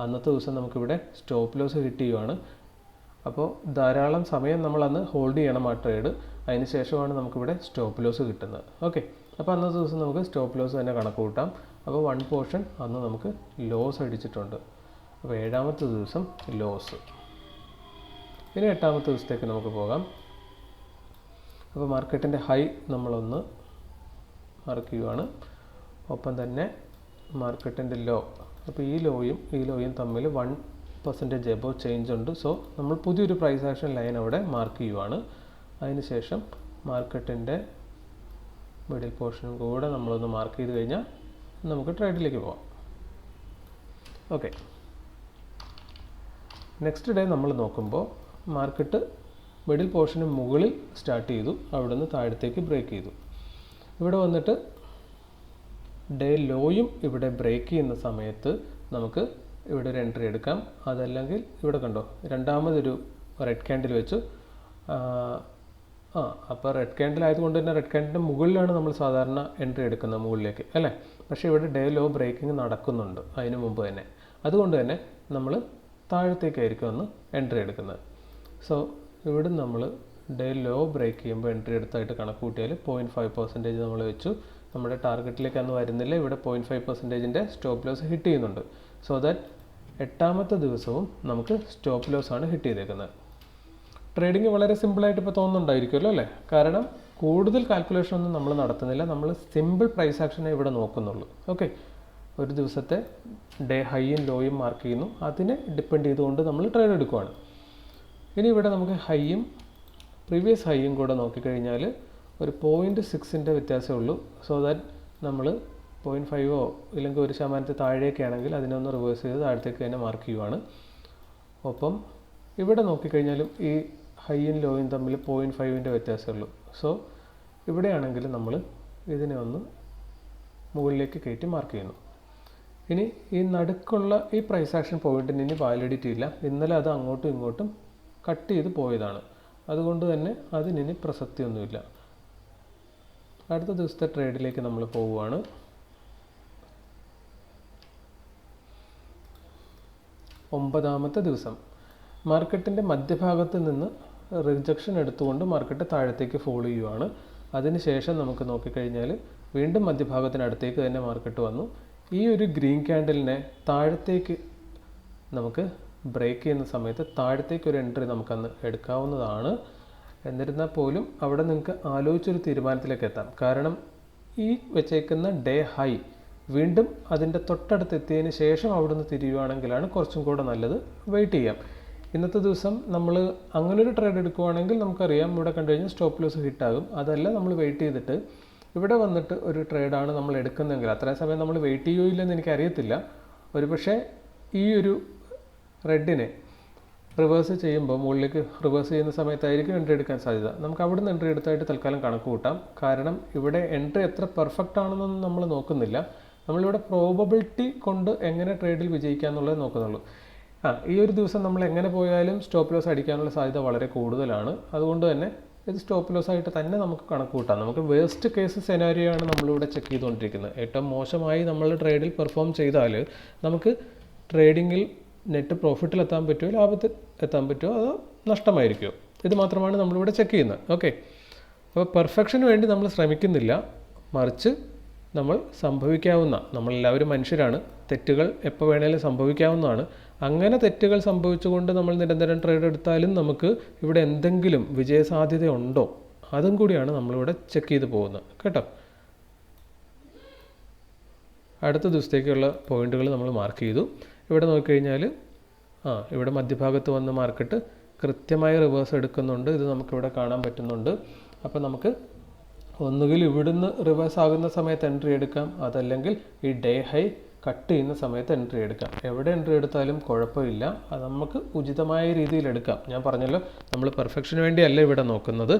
അന്നത്തെ ദിവസം നമുക്കിവിടെ സ്റ്റോപ്പ് ലോസ് ഹിറ്റ് ചെയ്യുവാണ്. അപ്പോൾ ധാരാളം സമയം നമ്മളന്ന് ഹോൾഡ് ചെയ്യണം ആ ട്രേഡ്. അതിന് ശേഷമാണ് നമുക്കിവിടെ സ്റ്റോപ്പ് ലോസ് കിട്ടുന്നത്. ഓക്കെ, അപ്പോൾ അന്നത്തെ ദിവസം നമുക്ക് സ്റ്റോപ്പ് ലോസ് തന്നെ കണക്ക് കൂട്ടാം. അപ്പോൾ 1 പോർഷൻ അന്ന് നമുക്ക് ലോസ് അടിച്ചിട്ടുണ്ട്. അപ്പോൾ 7ാമത്തെ ദിവസം ലോസ്. ഇനി 8ാമത്തെ ദിവസത്തേക്ക് നമുക്ക് പോകാം. അപ്പോൾ മാർക്കറ്റിൻ്റെ ഹൈ നമ്മളൊന്ന് മാർക്ക് ചെയ്യുവാണ്. ഒപ്പം തന്നെ മാർക്കറ്റിൻ്റെ ലോ. അപ്പോൾ ഈ ലോയും തമ്മിൽ പെർസെൻറ്റേജ് എബോവ് ചേഞ്ച് ഉണ്ട്. സോ നമ്മൾ പുതിയൊരു പ്രൈസ് ആക്ഷൻ ലൈൻ അവിടെ മാർക്ക് ചെയ്യുവാണ്. അതിനുശേഷം മാർക്കറ്റിൻ്റെ മിഡിൽ പോർഷനും കൂടെ നമ്മളൊന്ന് മാർക്ക് ചെയ്ത് കഴിഞ്ഞാൽ നമുക്ക് ട്രേഡിലേക്ക് പോകാം. ഓക്കെ, നെക്സ്റ്റ് ഡേ നമ്മൾ നോക്കുമ്പോൾ മാർക്കറ്റ് മിഡിൽ പോർഷന് മുകളിൽ സ്റ്റാർട്ട് ചെയ്തു, അവിടെ നിന്ന് താഴത്തേക്ക് ബ്രേക്ക് ചെയ്തു. ഇവിടെ വന്നിട്ട് ഡേ ലോയും ഇവിടെ ബ്രേക്ക് ചെയ്യുന്ന സമയത്ത് നമുക്ക് ഇവിടെ ഒരു എൻട്രി എടുക്കാം. അതല്ലെങ്കിൽ ഇവിടെ കണ്ടോ രണ്ടാമതൊരു റെഡ് ക്യാൻഡിൽ വെച്ചു. അപ്പോൾ റെഡ് ക്യാൻഡിൽ ആയതുകൊണ്ട് തന്നെ റെഡ് ക്യാൻഡിൻ്റെ മുകളിലാണ് നമ്മൾ സാധാരണ എൻട്രി എടുക്കുന്നത്, മുകളിലേക്ക് അല്ലേ. പക്ഷേ ഇവിടെ ഡേ ലോ ബ്രേക്കിംഗ് നടക്കുന്നുണ്ട് അതിന് മുമ്പ് തന്നെ. അതുകൊണ്ട് തന്നെ നമ്മൾ താഴത്തേക്കായിരിക്കും ഒന്ന് എൻട്രി എടുക്കുന്നത്. സോ ഇവിടെ നമ്മൾ ഡേ ലോ ബ്രേക്ക് ചെയ്യുമ്പോൾ എൻട്രി എടുത്തായിട്ട് കണക്ക് കൂട്ടിയാൽ 0.5% നമ്മൾ വെച്ചു. നമ്മുടെ ടാർഗറ്റിലേക്ക് അന്ന് വരുന്നില്ല. ഇവിടെ 0.5%ൻ്റെ സ്റ്റോപ്പ് ലോസ് ഹിറ്റ് ചെയ്യുന്നുണ്ട്. സോ ദാറ്റ് 8ാമത്തെ ദിവസവും നമുക്ക് സ്റ്റോപ്പ് ലോസ് ആണ് ഹിറ്റ് ചെയ്തേക്കുന്നത്. ട്രേഡിങ് വളരെ സിമ്പിളായിട്ട് ഇപ്പോൾ തോന്നുന്നുണ്ടായിരിക്കുമല്ലോ അല്ലേ. കാരണം കൂടുതൽ കാൽക്കുലേഷൻ ഒന്നും നമ്മൾ നടത്തുന്നില്ല, നമ്മൾ സിമ്പിൾ പ്രൈസ് ആക്ഷനെ ഇവിടെ നോക്കുന്നുള്ളൂ. ഓക്കെ, ഒരു ദിവസത്തെ ഡേ ഹൈയും ലോയും മാർക്ക് ചെയ്യുന്നു, അതിനെ ഡിപ്പെൻഡ് ചെയ്തുകൊണ്ട് നമ്മൾ ട്രേഡ് എടുക്കുവാണ്. ഇനി ഇവിടെ നമുക്ക് ഹൈയും പ്രീവിയസ് ഹൈയും കൂടെ നോക്കിക്കഴിഞ്ഞാൽ ഒരു 0.6ൻ്റെ വ്യത്യാസമേ ഉള്ളൂ. സോ ദാറ്റ് നമ്മൾ 0.5 ഇല്ലെങ്കിൽ 1% താഴേക്കാണെങ്കിൽ അതിനെ ഒന്ന് റിവേഴ്സ് ചെയ്ത് താഴത്തേക്ക് തന്നെ മാർക്ക് ചെയ്യുവാണ്. ഒപ്പം ഇവിടെ നോക്കിക്കഴിഞ്ഞാലും ഈ ഹൈയും ലോയും തമ്മിൽ 0.5ൻ്റെ വ്യത്യാസമേ ഉള്ളൂ. സോ ഇവിടെയാണെങ്കിൽ നമ്മൾ ഇതിനെ ഒന്ന് മുകളിലേക്ക് കയറ്റി മാർക്ക് ചെയ്യുന്നു. ഇനി ഈ നടുക്കുള്ള ഈ പ്രൈസ് ആക്ഷൻ പോയിന്റിന് ഇനി വാലിഡിറ്റി ഇല്ല. ഇന്നലെ അത് അങ്ങോട്ടും ഇങ്ങോട്ടും കട്ട് ചെയ്ത് പോയതാണ്, അതുകൊണ്ട് തന്നെ അതിനി പ്രസക്തിയൊന്നുമില്ല. അടുത്ത ദിവസത്തെ ട്രേഡിലേക്ക് നമ്മൾ പോവുകയാണ്. ഒമ്പതാമത്തെ ദിവസം മാർക്കറ്റിൻ്റെ മധ്യഭാഗത്ത് നിന്ന് റിജക്ഷൻ എടുത്തുകൊണ്ട് മാർക്കറ്റ് താഴത്തേക്ക് ഫോളോ ചെയ്യുവാണ്. അതിനുശേഷം നമുക്ക് നോക്കിക്കഴിഞ്ഞാൽ വീണ്ടും മധ്യഭാഗത്തിനടുത്തേക്ക് തന്നെ മാർക്കറ്റ് വന്നു. ഈ ഒരു ഗ്രീൻ ക്യാൻഡലിനെ താഴത്തേക്ക് നമുക്ക് ബ്രേക്ക് ചെയ്യുന്ന സമയത്ത് താഴത്തേക്ക് ഒരു എൻട്രി നമുക്കന്ന് എടുക്കാവുന്നതാണ്. എന്നിരുന്നാൽ പോലും അവിടെ നിങ്ങൾക്ക് ആലോചിച്ചൊരു തീരുമാനത്തിലേക്ക് എത്താം. കാരണം ഈ വെച്ചേക്കുന്ന ഡേ ഹൈ വീണ്ടും അതിൻ്റെ തൊട്ടടുത്ത് എത്തിയതിന് ശേഷം അവിടെ നിന്ന് തിരിയുവാണെങ്കിലാണ് കുറച്ചും കൂടെ നല്ലത്. വെയിറ്റ് ചെയ്യാം. ഇന്നത്തെ ദിവസം നമ്മൾ അങ്ങനൊരു ട്രേഡ് എടുക്കുവാണെങ്കിൽ നമുക്കറിയാം ഇവിടെ കണ്ടു കഴിഞ്ഞാൽ സ്റ്റോപ്പ് ലോസ് ഹിറ്റാകും. അതല്ല നമ്മൾ വെയിറ്റ് ചെയ്തിട്ട് ഇവിടെ വന്നിട്ട് ഒരു ട്രേഡാണ് നമ്മൾ എടുക്കുന്നതെങ്കിൽ അത്രയും സമയം നമ്മൾ വെയിറ്റ് ചെയ്യുമോ ഇല്ലെന്ന് എനിക്കറിയത്തില്ല. ഒരുപക്ഷെ ഈ ഒരു റെഡിനെ റിവേഴ്സ് ചെയ്യുമ്പോൾ മുകളിലേക്ക് റിവേഴ്സ് ചെയ്യുന്ന സമയത്തായിരിക്കും എൻട്രി എടുക്കാൻ സാധ്യത. നമുക്ക് അവിടെ നിന്ന് എൻട്രി എടുത്തായിട്ട് തൽക്കാലം കണക്ക് കൂട്ടാം. കാരണം ഇവിടെ എൻട്രി എത്ര പെർഫെക്റ്റ് ആണെന്നൊന്നും നമ്മൾ നോക്കുന്നില്ല. നമ്മളിവിടെ പ്രോബബിലിറ്റി കൊണ്ട് എങ്ങനെ ട്രേഡിൽ വിജയിക്കുക എന്നുള്ളത് നോക്കുന്നുള്ളൂ. ഈ ഒരു ദിവസം നമ്മൾ എങ്ങനെ പോയാലും സ്റ്റോപ്പ് ലോസ് അടിക്കാനുള്ള സാധ്യത വളരെ കൂടുതലാണ്. അതുകൊണ്ട് തന്നെ ഇത് സ്റ്റോപ്പ് ലോസ് ആയിട്ട് തന്നെ നമുക്ക് കണക്ക് കൂട്ടാം. നമുക്ക് വേസ്റ്റ് കേസ് സെനാരിയോ ആണ് നമ്മളിവിടെ ചെക്ക് ചെയ്തുകൊണ്ടിരിക്കുന്നത്. ഏറ്റവും മോശമായി നമ്മൾ ട്രേഡിൽ പെർഫോം ചെയ്താൽ നമുക്ക് ട്രേഡിങ്ങിൽ നെറ്റ് പ്രോഫിറ്റിൽ എത്താൻ പറ്റുമോ ലാഭത്തിൽ എത്താൻ പറ്റുമോ അതോ നഷ്ടമായിരിക്കുമോ, ഇത് മാത്രമാണ് നമ്മളിവിടെ ചെക്ക് ചെയ്യുന്നത്. ഓക്കെ, അപ്പോൾ പെർഫെക്ഷന് വേണ്ടി നമ്മൾ ശ്രമിക്കുന്നില്ല, മറിച്ച് നമ്മളെല്ലാവരും മനുഷ്യരാണ്, തെറ്റുകൾ എപ്പോൾ വേണേലും സംഭവിക്കാവുന്നതാണ്. അങ്ങനെ തെറ്റുകൾ സംഭവിച്ചുകൊണ്ട് നമ്മൾ നിരന്തരം ട്രേഡ് എടുത്താലും നമുക്ക് ഇവിടെ എന്തെങ്കിലും വിജയസാധ്യത ഉണ്ടോ അതും കൂടിയാണ് നമ്മളിവിടെ ചെക്ക് ചെയ്ത് പോകുന്നത് കേട്ടോ. അടുത്ത ദിവസത്തേക്കുള്ള പോയിന്റുകൾ നമ്മൾ മാർക്ക് ചെയ്തു. ഇവിടെ നോക്കിക്കഴിഞ്ഞാൽ ഇവിടെ മധ്യഭാഗത്ത് വന്ന് മാർക്കറ്റ് കൃത്യമായി റിവേഴ്സ് എടുക്കുന്നുണ്ട്. ഇത് നമുക്കിവിടെ കാണാൻ പറ്റുന്നുണ്ട്. അപ്പോൾ നമുക്ക് ഒന്നുകിൽ ഇവിടുന്ന് റിവേഴ്സ് ആകുന്ന സമയത്ത് എൻട്രി എടുക്കാം, അതല്ലെങ്കിൽ ഈ ഡേ ഹൈ കട്ട് ചെയ്യുന്ന സമയത്ത് എൻട്രി എടുക്കാം. എവിടെ എൻട്രി എടുത്താലും കുഴപ്പമില്ല, അത് നമുക്ക് ഉചിതമായ രീതിയിൽ എടുക്കാം. ഞാൻ പറഞ്ഞല്ലോ, നമ്മൾ പെർഫെക്ഷന് വേണ്ടിയല്ല ഇവിടെ നോക്കുന്നത്.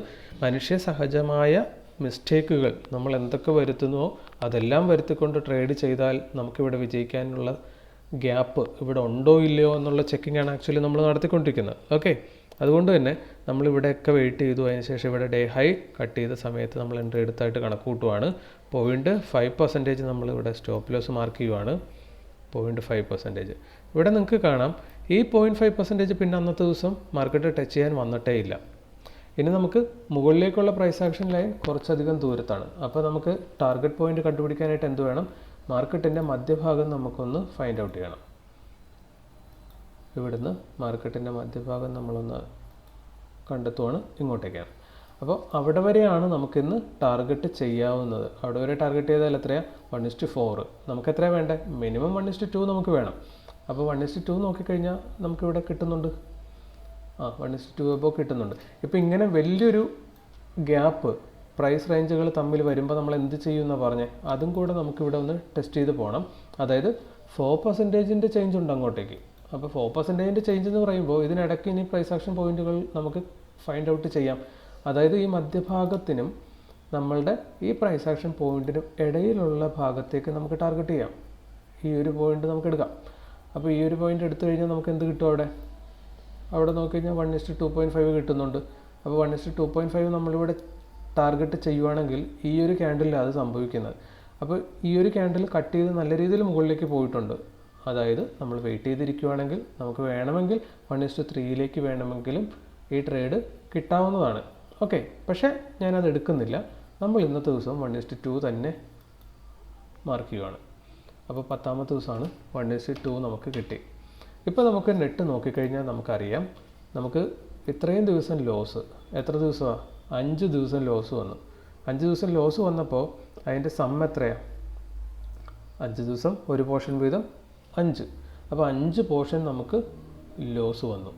മനുഷ്യ സഹജമായ മിസ്റ്റേക്കുകൾ നമ്മൾ എന്തൊക്കെ വരുത്തുന്നുവോ അതെല്ലാം വരുത്തിക്കൊണ്ട് ട്രേഡ് ചെയ്താൽ നമുക്കിവിടെ വിജയിക്കാനുള്ള ഗ്യാപ്പ് ഇവിടെ ഉണ്ടോ ഇല്ലയോ എന്നുള്ള ചെക്കിംഗ് ആണ് ആക്ച്വലി നമ്മൾ നടത്തിക്കൊണ്ടിരിക്കുന്നത്. ഓക്കെ, അതുകൊണ്ട് തന്നെ നമ്മളിവിടെയൊക്കെ വെയിറ്റ് ചെയ്തു. അതിന് ശേഷം ഇവിടെ ഡേ ഹൈ കട്ട് ചെയ്ത സമയത്ത് നമ്മൾ എൻട്രി എടുത്തായിട്ട് കണക്ക് കൂട്ടുവാണ്. 0.5% നമ്മളിവിടെ സ്റ്റോപ്പ് ലോസ് മാർക്ക് ചെയ്യുവാണ്. 0.5%. ഇവിടെ നിങ്ങൾക്ക് കാണാം ഈ 0.5% പിന്നെ അന്നത്തെ ദിവസം മാർക്കറ്റ് ടച്ച് ചെയ്യാൻ വന്നിട്ടേ ഇല്ല. ഇനി നമുക്ക് മുകളിലേക്കുള്ള പ്രൈസ് ആക്ഷൻ ലൈൻ കുറച്ചധികം ദൂരത്താണ്. അപ്പോൾ നമുക്ക് ടാർഗറ്റ് പോയിന്റ് കണ്ടുപിടിക്കാനായിട്ട് എന്ത് വേണം? മാർക്കറ്റിൻ്റെ മധ്യഭാഗം നമുക്കൊന്ന് ഫൈൻഡ് ഔട്ട് ചെയ്യണം. ഇവിടുന്ന് മാർക്കറ്റിൻ്റെ മധ്യഭാഗം നമ്മളൊന്ന് കണ്ടെത്തുവാണ് ഇങ്ങോട്ടേക്കാണ്. അപ്പോൾ അവിടെ വരെയാണ് നമുക്കിന്ന് ടാർഗറ്റ് ചെയ്യാവുന്നത്. അവിടെ വരെ ടാർഗറ്റ് ചെയ്താൽ എത്രയാണ്? 1:4. നമുക്ക് എത്രയാണ് വേണ്ടത്? മിനിമം 1:2 നമുക്ക് വേണം. അപ്പോൾ 1:2 നോക്കിക്കഴിഞ്ഞാൽ നമുക്കിവിടെ കിട്ടുന്നുണ്ട്. 1:2 എബോവ് കിട്ടുന്നുണ്ട്. ഇപ്പോൾ ഇങ്ങനെ വലിയൊരു ഗ്യാപ്പ് പ്രൈസ് റേഞ്ചുകൾ തമ്മിൽ വരുമ്പോൾ നമ്മൾ എന്ത് ചെയ്യുമെന്നാണ് പറഞ്ഞത്, അതും കൂടെ നമുക്കിവിടെ ഒന്ന് ടെസ്റ്റ് ചെയ്ത് പോകണം. അതായത് 4% ചേഞ്ച് ഉണ്ട് അങ്ങോട്ടേക്ക്. അപ്പോൾ 4% ചേഞ്ച് എന്ന് പറയുമ്പോൾ ഇതിനിടയ്ക്ക് ഇനി പ്രൈസ് ആക്ഷൻ പോയിന്റുകൾ നമുക്ക് ഫൈൻഡ് ഔട്ട് ചെയ്യാം. അതായത് ഈ മധ്യഭാഗത്തിനും നമ്മളുടെ ഈ പ്രൈസ് ആക്ഷൻ പോയിന്റിനും ഇടയിലുള്ള ഭാഗത്തേക്ക് നമുക്ക് ടാർഗറ്റ് ചെയ്യാം. ഈ ഒരു പോയിന്റ് നമുക്ക് എടുക്കാം. അപ്പോൾ ഈ ഒരു പോയിന്റ് എടുത്തു കഴിഞ്ഞാൽ നമുക്ക് എന്ത് കിട്ടും, അവിടെ നോക്കിക്കഴിഞ്ഞാൽ 1:2.5 കിട്ടുന്നുണ്ട്. അപ്പോൾ 1:2.5 നമ്മളിവിടെ ടാർഗറ്റ് ചെയ്യുവാണെങ്കിൽ ഈ ഒരു ക്യാൻഡിലാണ് അത് സംഭവിക്കുന്നത്. അപ്പോൾ ഈ ഒരു ക്യാൻഡിൽ കട്ട് ചെയ്ത് നല്ല രീതിയിൽ മുകളിലേക്ക് പോയിട്ടുണ്ട്. അതായത് നമ്മൾ വെയിറ്റ് ചെയ്തിരിക്കുകയാണെങ്കിൽ നമുക്ക് വേണമെങ്കിൽ 1:3 വേണമെങ്കിലും ഈ ട്രേഡ് കിട്ടാവുന്നതാണ്. ഓക്കെ, പക്ഷേ ഞാനത് എടുക്കുന്നില്ല. നമ്മൾ ഇന്നത്തെ ദിവസം 1:2 തന്നെ മാർക്ക് ചെയ്യുകയാണ്. അപ്പോൾ 10ാമത്തെ ദിവസമാണ് 1:2 നമുക്ക് കിട്ടി. ഇപ്പോൾ നമുക്ക് നെറ്റ് നോക്കിക്കഴിഞ്ഞാൽ നമുക്കറിയാം, നമുക്ക് ഇത്രയും ദിവസം ലോസ്, എത്ര ദിവസമാണ്, 5 ദിവസം ലോസ് വന്നു. 5 ദിവസം ലോസ് വന്നപ്പോൾ അതിൻ്റെ സം എത്രയാണ്, 5 ദിവസം ഒരു പോർഷൻ വീതം 5. അപ്പോൾ 5 പോർഷൻ നമുക്ക് ലോസ് വന്നു.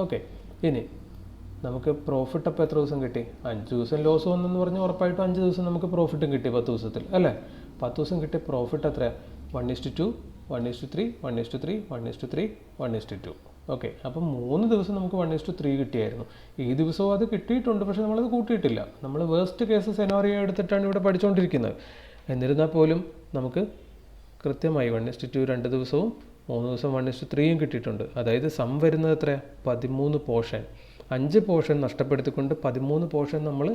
ഓക്കെ, ഇനി നമുക്ക് പ്രോഫിറ്റ് അപ്പോൾ എത്ര ദിവസം കിട്ടി, 5 ദിവസം ലോസ് വന്നെന്ന് പറഞ്ഞാൽ ഉറപ്പായിട്ടും 5 ദിവസം നമുക്ക് പ്രോഫിറ്റും കിട്ടി 10 ദിവസത്തിൽ അല്ലേ. 10 ദിവസം കിട്ടിയ പ്രോഫിറ്റ് എത്രയാണ്, 1:2, 1:3, 1:3, 1:3, 1:2. ഓക്കെ, അപ്പം 3 ദിവസം നമുക്ക് 1:3 കിട്ടിയായിരുന്നു. ഈ ദിവസവും അത് കിട്ടിയിട്ടുണ്ട്, പക്ഷേ നമ്മളത് കൂട്ടിയിട്ടില്ല. നമ്മൾ വേസ്റ്റ് കേസ് സെനാറിയോ എടുത്തിട്ടാണ് ഇവിടെ പഠിച്ചുകൊണ്ടിരിക്കുന്നത്. എന്നിരുന്നാൽ പോലും നമുക്ക് കൃത്യമായി 1:2 2 ദിവസവും 3 ദിവസം 1:3 കിട്ടിയിട്ടുണ്ട്. അതായത് സം വരുന്നത് എത്രയാണ്, 13 പോർഷൻ. 5 പോർഷൻ നഷ്ടപ്പെടുത്തിക്കൊണ്ട് 13 പോർഷൻ നമ്മൾ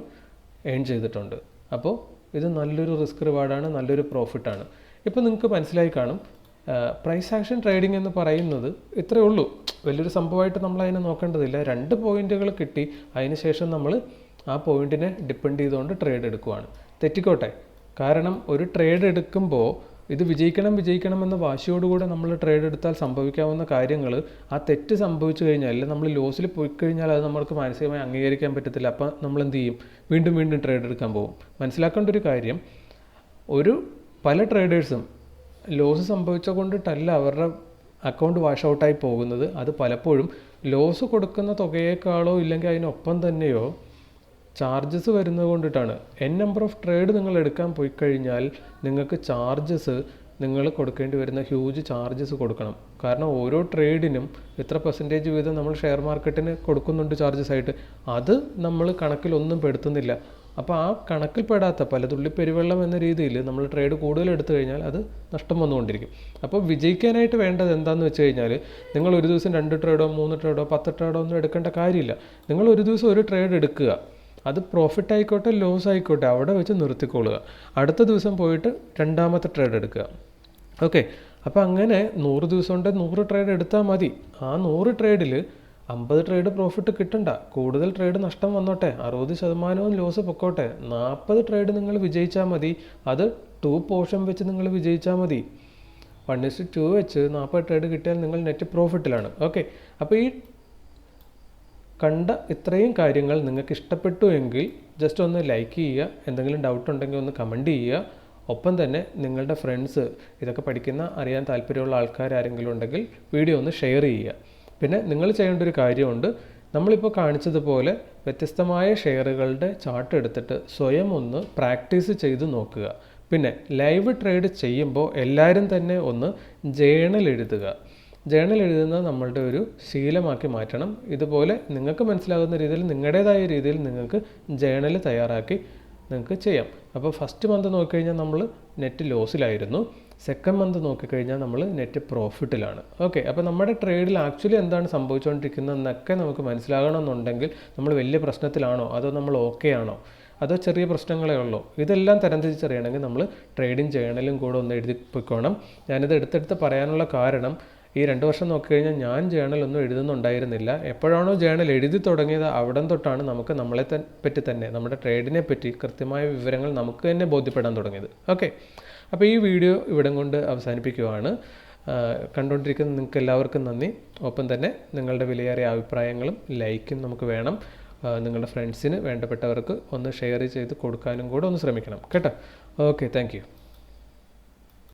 ഏൺ ചെയ്തിട്ടുണ്ട്. അപ്പോൾ ഇത് നല്ലൊരു റിസ്ക് റിവാർഡാണ്, നല്ലൊരു പ്രോഫിറ്റാണ്. ഇപ്പോൾ നിങ്ങൾക്ക് മനസ്സിലായി കാണും, പ്രൈസ് ആക്ഷൻ ട്രേഡിംഗ് എന്ന് പറയുന്നത് ഇത്രയേ ഉള്ളൂ. വലിയൊരു സംഭവമായിട്ട് നമ്മൾ അതിനെ നോക്കേണ്ടതില്ല. 2 പോയിന്റുകൾ കിട്ടി, അതിന് ശേഷം നമ്മൾ ആ പോയിന്റിനെ ഡിപ്പെൻഡ് ചെയ്തുകൊണ്ട് ട്രേഡ് എടുക്കുകയാണ്. തെറ്റിക്കോട്ടെ, കാരണം ഒരു ട്രേഡ് എടുക്കുമ്പോൾ ഇത് വിജയിക്കണം എന്ന വാശിയോടുകൂടെ നമ്മൾ ട്രേഡ് എടുത്താൽ സംഭവിക്കാവുന്ന കാര്യങ്ങൾ, ആ തെറ്റ് സംഭവിച്ചു കഴിഞ്ഞാൽ, അല്ലെങ്കിൽ നമ്മൾ ലോസിൽ പോയി കഴിഞ്ഞാൽ അത് നമ്മൾക്ക് മാനസികമായി അംഗീകരിക്കാൻ പറ്റത്തില്ല. അപ്പോൾ നമ്മൾ എന്ത് ചെയ്യും, വീണ്ടും ട്രേഡ് എടുക്കാൻ പോകും. മനസ്സിലാക്കേണ്ട ഒരു കാര്യം, പല ട്രേഡേഴ്സും ലോസ് സംഭവിച്ച കൊണ്ടിട്ടല്ല അവരുടെ അക്കൗണ്ട് വാഷ് ഔട്ടായി പോകുന്നത്. അത് പലപ്പോഴും ലോസ് കൊടുക്കുന്ന തുകയേക്കാളോ ഇല്ലെങ്കിൽ അതിനൊപ്പം തന്നെയോ ചാർജസ് വരുന്നത് കൊണ്ടിട്ടാണ്. നമ്പർ ഓഫ് ട്രേഡ് നിങ്ങൾ എടുക്കാൻ പോയി കഴിഞ്ഞാൽ നിങ്ങൾക്ക് ചാർജസ്, നിങ്ങൾ കൊടുക്കേണ്ടി വരുന്ന ഹ്യൂജ് ചാർജസ് കൊടുക്കണം. കാരണം ഓരോ ട്രേഡിനും ഇത്ര % വീതം നമ്മൾ ഷെയർ മാർക്കറ്റിന് കൊടുക്കുന്നുണ്ട് ചാർജസ് ആയിട്ട്. അത് നമ്മൾ കണക്കിലൊന്നും പെടുത്തുന്നില്ല. അപ്പോൾ ആ കണക്കിൽപ്പെടാത്ത പലതുള്ളി പെരുവെള്ളം എന്ന രീതിയിൽ നമ്മൾ ട്രേഡ് കൂടുതൽ എടുത്തു കഴിഞ്ഞാൽ അത് നഷ്ടം വന്നുകൊണ്ടിരിക്കും. അപ്പോൾ വിജയിക്കാനായിട്ട് വേണ്ടത് എന്താണെന്ന് വെച്ച് കഴിഞ്ഞാൽ, നിങ്ങൾ ഒരു ദിവസം 2 ട്രേഡോ 3 ട്രേഡോ 10 ട്രേഡോ ഒന്നും എടുക്കേണ്ട കാര്യമില്ല. നിങ്ങൾ ഒരു ദിവസം ഒരു ട്രേഡ് എടുക്കുക, അത് പ്രോഫിറ്റ് ആയിക്കോട്ടെ ലോസ് ആയിക്കോട്ടെ അവിടെ വെച്ച് നിർത്തിക്കൊള്ളുക. അടുത്ത ദിവസം പോയിട്ട് 2ാമത്തെ ട്രേഡ് എടുക്കുക. ഓക്കെ, അപ്പോൾ അങ്ങനെ 100 ദിവസം കൊണ്ട് 100 ട്രേഡ് എടുത്താൽ മതി. ആ 100 ട്രേഡിൽ 50 ട്രേഡ് പ്രോഫിറ്റ് കിട്ടണ്ട, കൂടുതൽ ട്രേഡ് നഷ്ടം വന്നോട്ടെ, 60% ലോസ് പൊക്കോട്ടെ. 40 ട്രേഡ് നിങ്ങൾ വിജയിച്ചാൽ മതി. അത് 2 പോർഷൻ വെച്ച് നിങ്ങൾ വിജയിച്ചാൽ മതി. 1:2 വെച്ച് 40 ട്രേഡ് കിട്ടിയാൽ നിങ്ങൾ നെറ്റ് പ്രോഫിറ്റിലാണ്. ഓക്കെ, അപ്പോൾ ഈ കണ്ട ഇത്രയും കാര്യങ്ങൾ നിങ്ങൾക്ക് ഇഷ്ടപ്പെട്ടു എങ്കിൽ ജസ്റ്റ് ഒന്ന് ലൈക്ക് ചെയ്യുക. എന്തെങ്കിലും ഡൗട്ട് ഉണ്ടെങ്കിൽ ഒന്ന് കമൻറ്റ് ചെയ്യുക. ഒപ്പം തന്നെ നിങ്ങളുടെ ഫ്രണ്ട്സ്, ഇതൊക്കെ പഠിക്കുന്ന അറിയാൻ താല്പര്യമുള്ള ആൾക്കാർ ആരെങ്കിലും ഉണ്ടെങ്കിൽ വീഡിയോ ഒന്ന് ഷെയർ ചെയ്യുക. പിന്നെ നിങ്ങൾ ചെയ്യേണ്ട ഒരു കാര്യമുണ്ട്, നമ്മളിപ്പോൾ കാണിച്ചതുപോലെ വ്യത്യസ്തമായ ഷെയറുകളുടെ ചാർട്ട് എടുത്തിട്ട് സ്വയം ഒന്ന് പ്രാക്ടീസ് ചെയ്ത് നോക്കുക. പിന്നെ ലൈവ് ട്രേഡ് ചെയ്യുമ്പോൾ എല്ലാവരും തന്നെ ഒന്ന് ജേണൽ എഴുതുക. ജേണൽ എഴുതുന്നത് നമ്മളുടെ ഒരു ശീലമാക്കി മാറ്റണം. ഇതുപോലെ നിങ്ങൾക്ക് മനസ്സിലാകുന്ന രീതിയിൽ, നിങ്ങളുടേതായ രീതിയിൽ നിങ്ങൾക്ക് ജേണൽ തയ്യാറാക്കി നിങ്ങൾക്ക് ചെയ്യാം. അപ്പോൾ ഫസ്റ്റ് മന്ത് നോക്കിക്കഴിഞ്ഞാൽ നമ്മൾ നെറ്റ് ലോസിലായിരുന്നു. സെക്കൻഡ് മന്ത് നോക്കിക്കഴിഞ്ഞാൽ നമ്മൾ നെറ്റ് പ്രോഫിറ്റിലാണ്. ഓക്കെ, അപ്പോൾ നമ്മുടെ ട്രേഡിൽ ആക്ച്വലി എന്താണ് സംഭവിച്ചുകൊണ്ടിരിക്കുന്നതെന്നൊക്കെ നമുക്ക് മനസ്സിലാകണമെന്നുണ്ടെങ്കിൽ നമ്മൾ വലിയ പ്രശ്നത്തിലാണോ, അതോ നമ്മൾ ഓക്കെ ആണോ, അതോ ചെറിയ പ്രശ്നങ്ങളേ ഉള്ളൂ, ഇതെല്ലാം തരംതിരിച്ചറിയണമെങ്കിൽ നമ്മൾ ട്രേഡിംഗ് ജേണലും കൂടെ ഒന്ന് എഴുതി പോയിക്കോണം. ഞാനിത് എടുത്തെടുത്ത് പറയാനുള്ള കാരണം, ഈ 2 വർഷം നോക്കിക്കഴിഞ്ഞാൽ ഞാൻ ജേണലൊന്നും എഴുതുന്നുണ്ടായിരുന്നില്ല. എപ്പോഴാണോ ജേണൽ എഴുതി തുടങ്ങിയത് അവിടെ തൊട്ടാണ് നമുക്ക് നമ്മളെ പറ്റി തന്നെ, നമ്മുടെ ട്രേഡിനെ പറ്റി കൃത്യമായ വിവരങ്ങൾ നമുക്ക് തന്നെ ബോധ്യപ്പെടാൻ തുടങ്ങിയത്. ഓക്കെ, അപ്പോൾ ഈ വീഡിയോ ഇവിടം കൊണ്ട് അവസാനിപ്പിക്കുകയാണ്. കണ്ടുകൊണ്ടിരിക്കുന്ന നിങ്ങൾക്ക് എല്ലാവർക്കും നന്ദി. ഒപ്പം തന്നെ നിങ്ങളുടെ വിലയേറിയ അഭിപ്രായങ്ങളും ലൈക്കും നമുക്ക് വേണം. നിങ്ങളുടെ ഫ്രണ്ട്സിന്, വേണ്ടപ്പെട്ടവർക്ക് ഒന്ന് ഷെയർ ചെയ്ത് കൊടുക്കാനും കൂടെ ഒന്ന് ശ്രമിക്കണം കേട്ടോ. Okay, thank you.